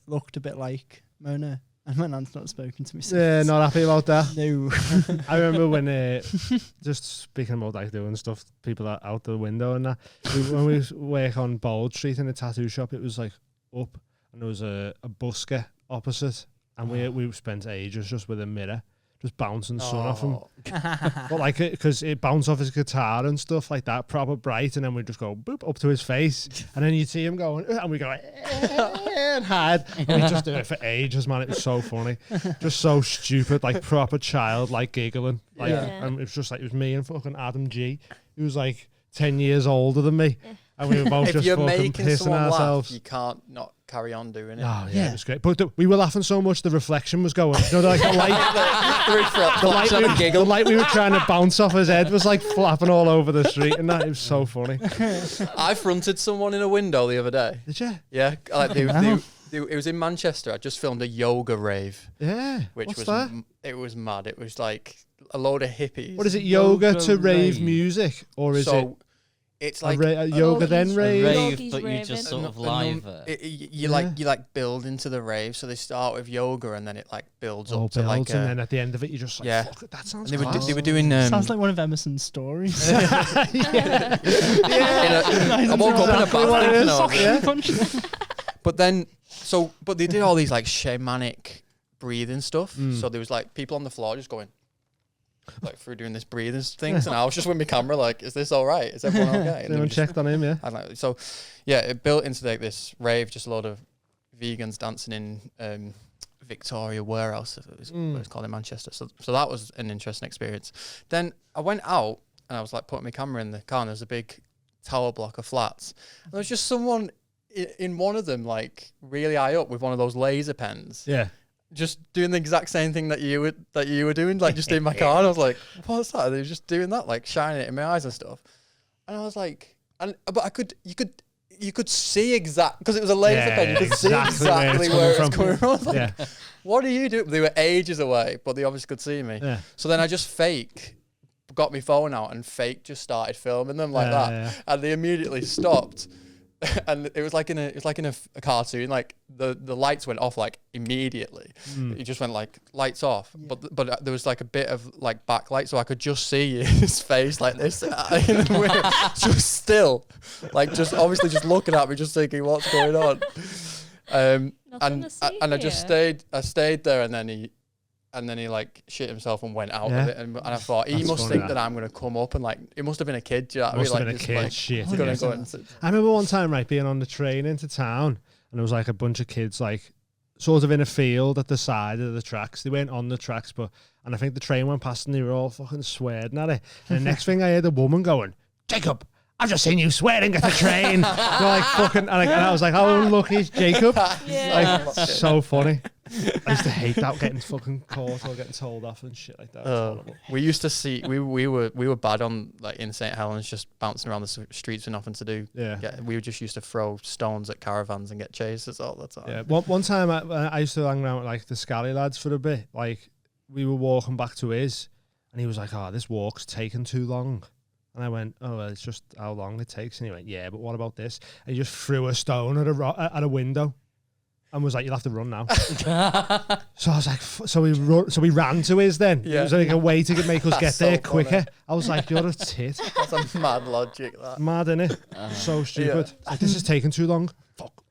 looked a bit like Mona, and my nan's not spoken to me since. Yeah, not happy about that. No. I remember when, just speaking about like doing stuff, people are out the window and that. When we work on Bold Street in a tattoo shop, it was like up, and there was a busker opposite, and we spent ages just with a mirror just bouncing sun off him. But like, because it bounced off his guitar and stuff like that, proper bright, and then we just go boop up to his face, and then you'd see him going, and we go and hide, and we just do it for ages, man. It was so funny, just so stupid, like proper child, like giggling, like, and it was just like it was me and fucking Adam G, who was like 10 years older than me, and we were both just fucking pissing ourselves. Laugh, you can't not carry on doing it. Oh yeah, it was great. But we were laughing so much the reflection was going. You know, like the light we were trying to bounce off his head was like flapping all over the street, and that, it was so funny. I fronted someone in a window the other day. Did you? Yeah, like it was in Manchester. I just filmed a yoga rave. Yeah. Which was that? It was mad. It was like a load of hippies. What is it? Yoga to rave music, or is it? It's like a yoga then rave. Rave, but you just sort of live it. You like build into the rave. So they start with yoga and then it like builds up to like, and then at the end of it, you just like, fuck it, that sounds. They were doing. Sounds like one of Emerson's stories. I woke up in a bath. But then, but they did all these like shamanic breathing stuff. So there was like people on the floor just going. Like through doing this breathing things, and I was just with my camera, like, is this all right? Is everyone okay? And everyone checked on him, yeah. Like, so, yeah, it built into like this rave, just a lot of vegans dancing in Victoria, where else it was called in Manchester. So that was an interesting experience. Then I went out and I was like putting my camera in the car, and there was a big tower block of flats. And there was just someone in one of them, like really high up with one of those laser pens. Yeah. Just doing the exact same thing that you were doing, like just in my car, and I was like, "What's that?" They were just doing that, like shining it in my eyes and stuff. And I was like, but you could see because it was a laser pen. You could see exactly where it was coming from. I was like, what are you doing? They were ages away, but they obviously could see me. Yeah. So then I just got my phone out and just started filming them like that, and they immediately stopped. And it was like in a cartoon, like the lights went off like immedately. It just went like lights off, but there was like a bit of like backlight, so I could just see his face like this in the window, just still, like just obviously just looking at me, just thinking what's going on. And I stayed there, and then he like shit himself and went out of it, and I thought he must think that I'm gonna come up and like it must have been a kid. Do you know what I mean? Like, been a kid. Like, shit. I remember one time being on the train into town, and there was like a bunch of kids like sort of in a field at the side of the tracks. They weren't on the tracks, and I think the train went past and they were all fucking swearing at it. And the next thing I heard a woman going, "Jacob, I've just seen you swearing at the train." Like fucking, and I was like, "How unlucky is Jacob?" Like, so funny. I used to hate that, getting fucking caught or getting told off and shit like that. We used to see we were bad on like in St. Helens, just bouncing around the streets with nothing to do. Yeah, we just used to throw stones at caravans and get chases all the time. Yeah, one time I used to hang around with like the Scally lads for a bit. Like we were walking back to his, and he was like, "Oh, this walk's taking too long." And I went, "Oh, well, it's just how long it takes." And he went, "Yeah, but what about this?" And he just threw a stone at a window, and was like, "You'll have to run now." So I was like, so we ran to his then. Yeah. It was like a way to make us get there quicker. I was like, "You're a tit." That's a mad logic, that. Mad, innit? So stupid. Yeah. Like, this is taking too long. Fuck.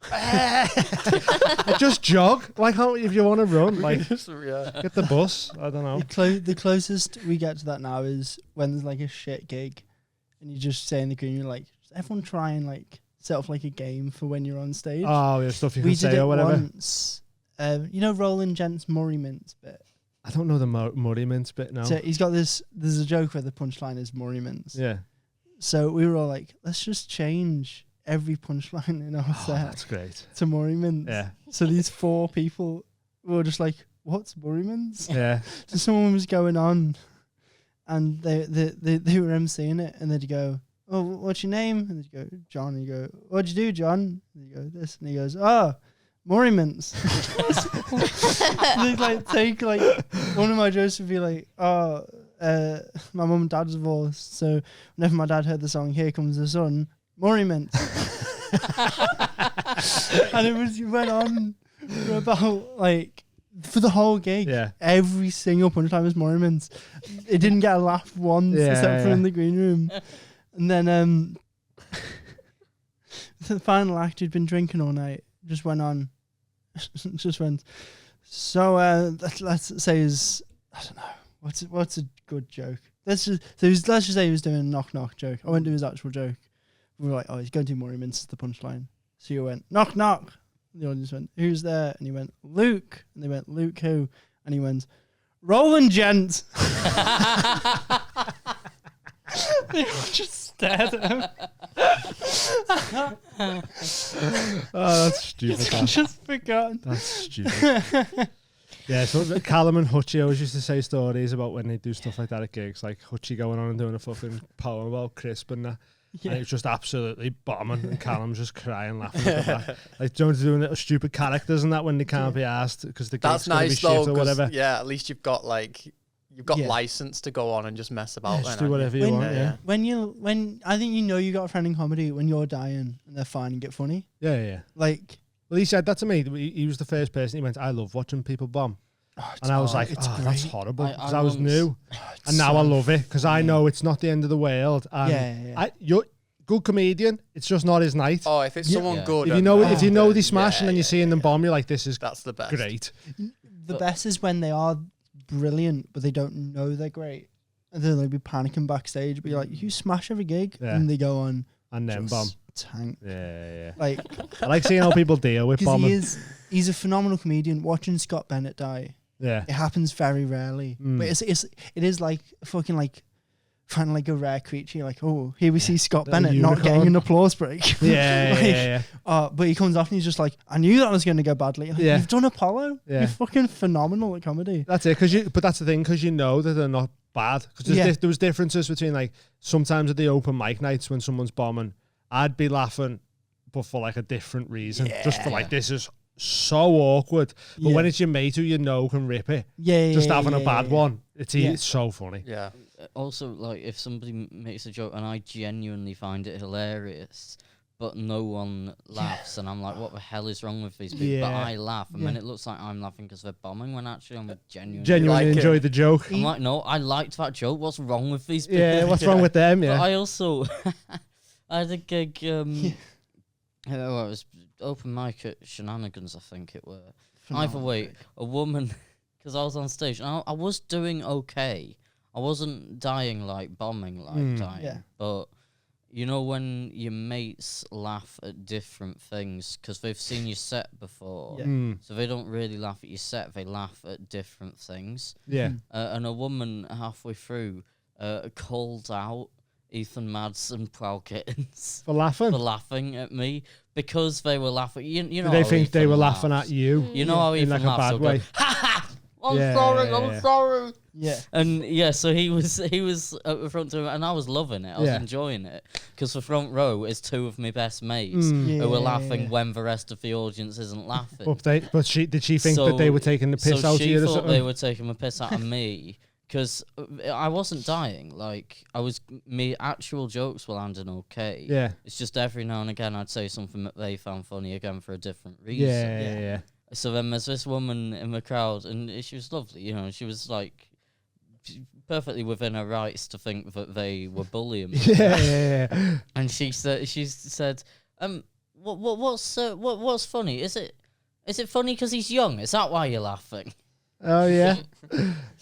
Just jog. Like, how if you want to run, like, get the bus. I don't know. The closest we get to that now is when there's like a shit gig, and you just say in the green, you're like, everyone try and like set up like a game for when you're on stage. Oh, yeah, stuff you can say or whatever. Once. You know Roland Gent's Murray Mints bit? I don't know the Murray Mints bit now. So he's got this, there's a joke where the punchline is Murray Mints. Yeah. So we were all like, let's just change every punchline in our set. That's great. To Murray Mints. Yeah. So these 4 people were just like, what's Murray Mints? Yeah. So someone was going on and they were emceeing it, and they'd go, "Oh, what's your name?" And they'd go, "John." And you go, "What'd you do, John?" And you go, "This." And he goes, "Oh, Murray Mints." They'd like take like, one of my jokes would be like, "Oh, my mum and dad's divorced, so whenever my dad heard the song 'Here Comes the Sun,' Murray Mints." And it went on for about like, for the whole gig, every single punchline was Murray Mints. It didn't get a laugh once, except for in the green room. And then the final act, who'd been drinking all night, just went on, just went, "So let's say I don't know. What's a good joke? Let's just say he was doing a knock knock joke. I went to his actual joke. We were like, oh, he's going to do more. He minces the punchline. So you went, knock knock. The audience went, who's there? And he went, Luke. And they went, Luke who? And he went, Roland gent. They all just stared at him. Oh, that's stupid. I just forgotten. That's stupid. Yeah, so Callum and Hutchie always used to say stories about when they do stuff like that at gigs, like Hutchie going on and doing a fucking poem about crisp and that. Yeah. And it was just absolutely bombing, and Callum's just crying, laughing at the back. Like, doing little stupid characters and that when they can't be asked because the That's gig's gonna be nice shit though, or 'cause, whatever. yeah, at least you've got license to go on and just mess about. Just then, do haven't whatever you? you want, yeah. When I think you got a friend in comedy when you're dying and they're finding it funny. Yeah. Like, Well, he said that to me. He was the first person. He went, I love watching people bomb. And I was like, it's that's great. horrible. I Because I was once- new. And now I love it because I know it's not the end of the world. And Yeah. you're good comedian. It's just not his night. Oh, if it's someone Yeah. good, If you know and they smash and then you're seeing them bomb, you're like, this is that's the best. great. The best is when they are brilliant, but they don't know they're great. And then they'll be panicking backstage, but you're like, you smash every gig. Yeah. And they go on. And then bomb. Tank. Yeah. Like, I like seeing how people deal with because bombing. he's a phenomenal comedian. Watching Scott Bennett die, Yeah. it happens very rarely. But it is like fucking like kind of like a rare creature. You're like, oh, here we see Scott The Bennett not getting unicorn. an applause break. Yeah. But he comes off and he's just like, I knew that was going to go badly. Like, Yeah. You've done Apollo. Yeah. You're fucking phenomenal at comedy. That's it. But that's the thing, because you know that they're not bad. Because there was differences between, like, sometimes at the open mic nights when someone's bombing, I'd be laughing, but for like a different reason. Just for like, this is so awkward. But when it's your mate who you know can rip it, just having a bad one, it's so funny. Yeah. Also, like, if somebody makes a joke and I genuinely find it hilarious, but no one laughs, and I'm like, what the hell is wrong with these people? But I laugh, and then it looks like I'm laughing because they're bombing, when actually I'm genuinely like enjoyed the joke. I'm like, no, I liked that joke. What's wrong with these people? Yeah, what's wrong with them? But Yeah. I also, I had a gig, it was open mic at Shenanigans, I think it were. Either way, a woman, because I was on stage, and I was doing okay. I wasn't dying like bombing, like dying. Yeah. But you know when your mates laugh at different things because they've seen your set before, so they don't really laugh at your set. They laugh at different things. Yeah. And a woman halfway through called out Ethan Mads and Proud Kittens For laughing. for laughing at me because they were laughing. You know, Did they how think they Ethan were laughs. laughing at you? You know how in Ethan like a laughs, bad he'll go, way? ha ha! I'm Yeah, sorry, yeah, I'm yeah. sorry. Yeah. And yeah, so he was at the front of it, and I was loving it. I was enjoying it because the front row is two of my best mates who were laughing when the rest of the audience isn't laughing. But did she think that they were taking the piss out of you? So Or she thought something? they were taking the piss out of me because I wasn't dying. Like, me actual jokes were landing okay. Yeah. It's just every now and again I'd say something that they found funny again for a different reason. Yeah. So then there's this woman in the crowd, and she was lovely. You know, she was like perfectly within her rights to think that they were bullying me. Yeah. And she said, what's funny? Is it funny because he's young? Is that why you're laughing? Oh yeah.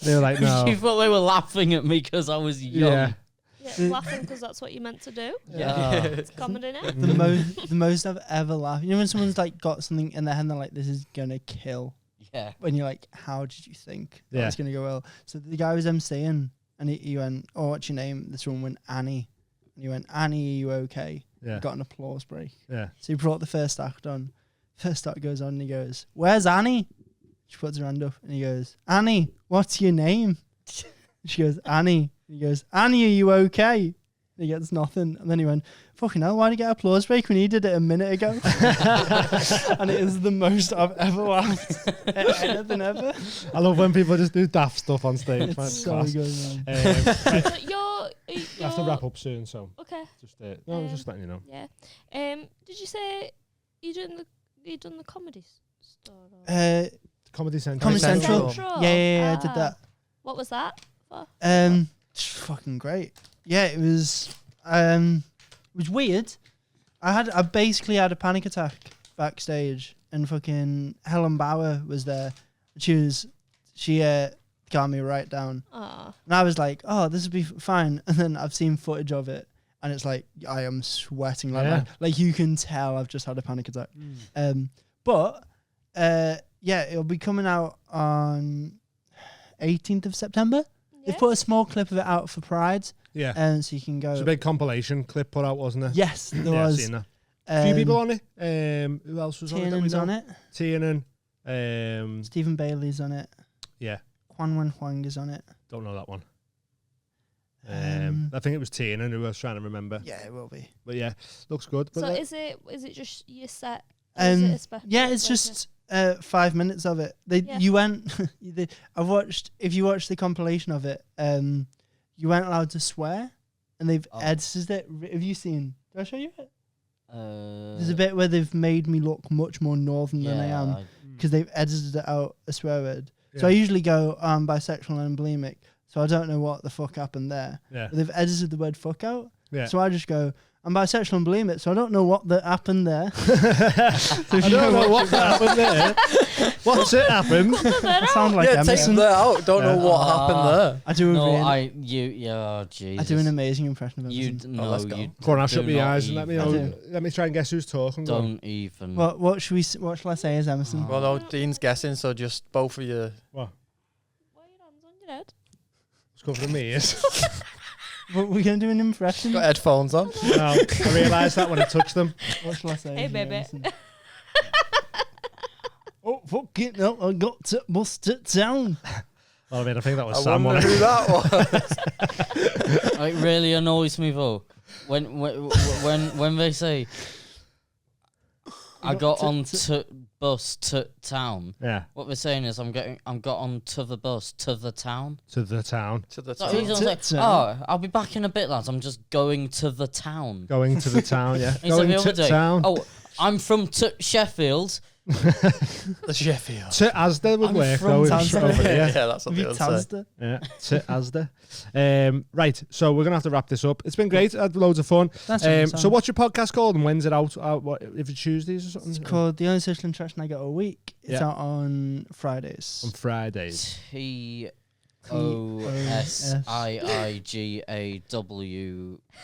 They were like, She no. thought they were laughing at me because I was young. Yeah. Yeah, laughing because that's what you're meant to do. Yeah. It's comedy now. The most I've ever laughed. You know when someone's like got something in their hand, they're like, "This is gonna kill." Yeah. When you're like, "How did you think that Yeah. was gonna go well?" So the guy was emceeing, and he went, "Oh, what's your name?" This woman went, "Annie," and he went, "Annie, are you okay?" Yeah. Got an applause break. Yeah. So he brought the first act on. First act goes on, and he goes, "Where's Annie?" She puts her hand up, and he goes, "Annie, what's your name?" She goes, "Annie." He goes, "Annie, are you okay?" He gets nothing. And then he went, "Fucking hell, why did he get applause break when he did it a minute ago?" And it is the most I've ever laughed at anything ever. I love when people just do daft stuff on stage. Man, It's so class. good, man. Right, So you're we have to wrap up soon, so okay. just no, I'm just letting you know. Yeah. Did you say you done the comedy store? Or? Comedy Central. Comedy Central. Central. Yeah, I did that. What was that for? It's fucking great. Yeah, it was weird. I basically had a panic attack backstage, and fucking Helen Bauer was there. She calm me right down. Aw. And I was like, oh, this would be fine. And then I've seen footage of it, and it's like I am sweating like you can tell I've just had a panic attack. But it'll be coming out on 18th of September. Yeah. They've put a small clip of it out for Pride, Yeah. and so you can go. It's a big compilation clip put out, wasn't it? Yes, there Yeah, I've was. seen that. A few people on it. Who else was Tiernan's on on it? it. Tiernan. Stephen Bailey's on it. Yeah. Huan Wen Huang is on it. Don't know that one. I think it was Tiernan who I was trying to remember. Yeah, it will be. But yeah, looks good. But So like- is it just your set? Or is it a special Yeah, it's version? just 5 minutes of it. Yeah. You went. I watched. If you watch the compilation of it, you weren't allowed to swear, and they've edited it. Have you seen? Did I show you it? There's a bit where they've made me look much more northern than I am because they've edited it out a swear word. Yeah. So I usually go bisexual and bulimic. So I don't know what the fuck happened there. Yeah. But they've edited the word fuck out. Yeah. So I just go, I'm bisexual and bulimic, so I don't know what happened there. I don't know what happened there. What's it happened? I sound like take Emerson. that out. Don't know what happened there. I do Jesus. I do an amazing impression of You Emerson. no, let's go. you Go on, I'll do shut my not eyes and let me even- know. Let me try and guess who's talking. Go on. Don't even. What shall I say as Emerson? Well, no, Dean's guessing, so just both of you. What? Why are your hands on your head? It's covering me ears. What, we're going to do an impression? Got headphones on. No, I realised that when I touched them. What shall I say? Hey, as baby. Emerson? Oh, fuck it. No, I got to bust it down. Well, I mean, I think that was I Sam. wonder Wasn't who it? that was. It really annoys me though when they say I got on to bus to town. Yeah, What they're saying is I'm got on to the bus to the town. to the town. To the So top. he's like, oh, I'll be back in a bit, lads. I'm just going to the town. Going to the town, yeah. He said Going the to other day, town. oh, I'm from Sheffield. The Sheffield. To Asda would I'm work from though. if Tasda. over here. Yeah, that's what Have they you would say. Tasda? Yeah, to Asda. Right, so we're gonna have to wrap this up. It's been great. I had loads of fun. That's really So sound. what's your podcast called and when's it out? What, if it's Tuesdays or something? It's called The Only Social Interaction I Get a Week. It's Yeah. out on Fridays. On Fridays. TOSIIGAW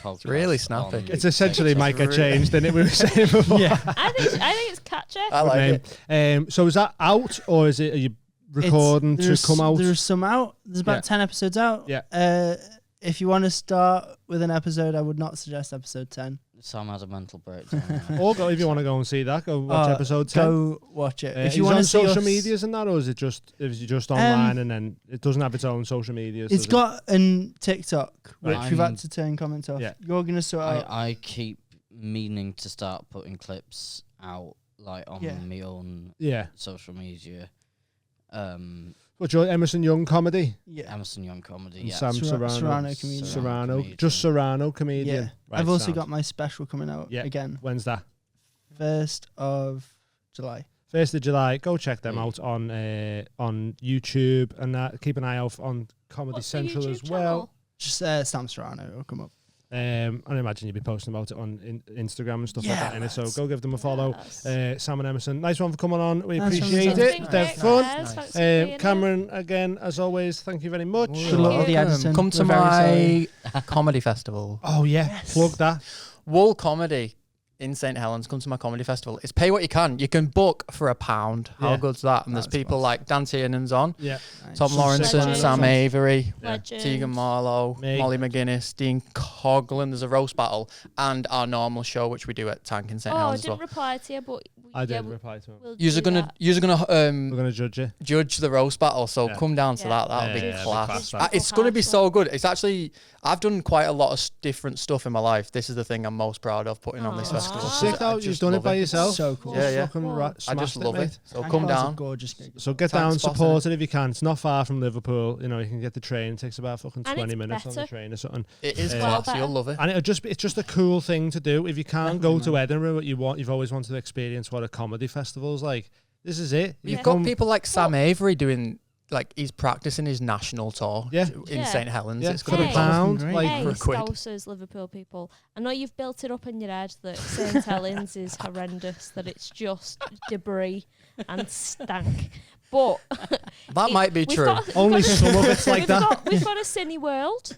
podcast. It's really snappy. on It's essentially TikTok. Micah changed, didn't it? We were saying before. Yeah. I think it's catchy. I like it. Name. So is that out or is it? Are you recording to come out? There's some out. There's about Yeah. 10 episodes out. Yeah. If you want to start with an episode, I would not suggest episode 10. Sam has a mental breakdown. Or go, if you want to go and see that, go watch episode 10. Go watch it. If you want on to see social us- medias and that, or is it just online and then it doesn't have its own social medias? It's does it? got an TikTok, which Right. we've had to turn comments off. Yeah. You're going to sort out. I keep meaning to start putting clips out like on Yeah. my own Yeah. social media. What's your Emerson Young comedy? Yeah. Emerson Young Comedy. And Yeah. Sam Serrano. Serrano comedian. Serrano. comedian. Just Serrano comedian. Yeah. Right, I've also sound. got my special coming out Yeah. again. When's that? 1st of July. 1st of July. Go check them Yeah. out on YouTube and keep an eye out on Comedy What's the Central YouTube as well. Just Sam Serrano will come up. I imagine you'll be posting about it on Instagram and stuff like Yeah, that. Innit? So lads. go give them a follow. Yes. Sam and Emerson, nice one for coming on. We Nice one, appreciate Sam. it. It's been They're great, fun. guys. Thanks for being here. Cameron, again, as always, thank you very much. Good luck with the editing. Come to We're very my comedy festival. Oh, yeah. Plug that. Wool Comedy in St. Helens. Come to my comedy festival. It's pay what you can. You can book for £1. How Yeah. good's that? And there's That's people class. like Dan Tiernan's on, Yeah. Nice. Tom Some Lawrenson, legends. Sam Avery, Legend. Tegan Marlowe, Me. Molly McGuinness, Dean Coughlin. There's a roast battle and our normal show, which we do at Tank in St. Oh, I Helens as didn't well. reply to you, but I did reply to him. We'll You're do gonna that. you're gonna We're going to judge you. judge the roast battle, so Yeah. come down to Yeah. that. That'll Yeah, be yeah, it'll be class. class, that. It's going to be so good. It's actually I've done quite a lot of different stuff in my life. This is the thing I'm most proud of putting on this Aw. festival. Sick I out. You've just done it love by yourself. So cool. Yeah, yeah. Fucking Cool. I just smashed love mate. it. So Tank come Bar's a down. gorgeous gig. So get Tank down, spotted support it if you can. It's not far from Liverpool. You know, you can get the train. It takes about fucking And 20 it's minutes on the better. train or something. It is Well class. better. You'll love it. And it's just a cool thing to do. If you can't go Definitely, to man. Edinburgh, but you've always wanted to experience what a comedy festival's like. This is it. You've Yeah. got people like Sam Avery doing he's practicing his national tour Yeah. in Yeah. St. Helens. Yeah, It's for gonna a be Hey. pound. Great. Like, Hey, for a quid. Scousers, Liverpool people. I know you've built it up in your head that St. Helens is horrendous, that it's just debris. and stank. But That might be we've true. Only some of it's like that. We've got a Cine World.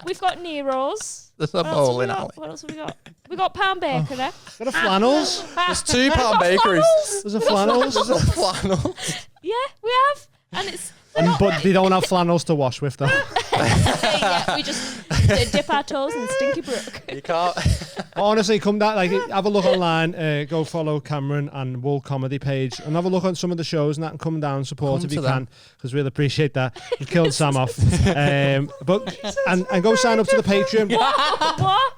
We've got Nero's. There's a What else have we bowling got? alley. What else have we got? We got Pound Bakery. Got a flannels. There's 2 pound bakeries. There's a flannels. There's a flannel. Yeah, we have. And it's... But they don't have flannels to wash with though. yeah, we just dip our toes in Stinky Brook. You can't. Honestly, come down, like, have a look online, go follow Cameron and Wool Comedy page, and have a look on some of the shows and that, and come down and support Come if you to them. can, because we'll appreciate that. We've killed Sam off. But and go sign up to the Patreon. What?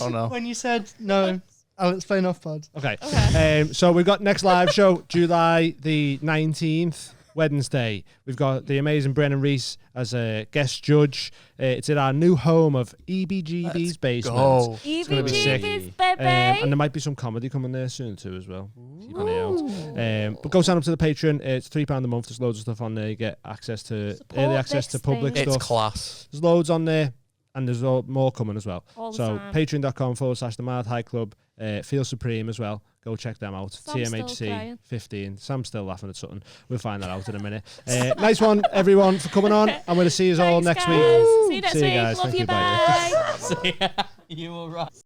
Oh no. When you said no, I'll explain off pod. Okay. So we've got next live show, July the 19th. Wednesday, we've got the amazing Brennan Reese as a guest judge. It's at our new home of EBGB's basement. Go. It's gonna be sick. baby. And there might be some comedy coming there soon too as well. Keep an eye out. But go sign up to the Patreon. It's £3 a month. There's loads of stuff on there. You get access to Support early access this to public thing. It's stuff. class. There's loads on there, and there's more coming as well. All the So time. patreon.com/The Mad High Club. Feel Supreme as well. Go check them out. Sam's still TMHC crying. 15. Sam's still laughing at something. We'll find that out in a minute. Nice one, everyone, for coming on. I'm going to see you all Thanks, next guys. week. See you next See you week. guys. Love Thank you. you. Bye. Bye. You were right.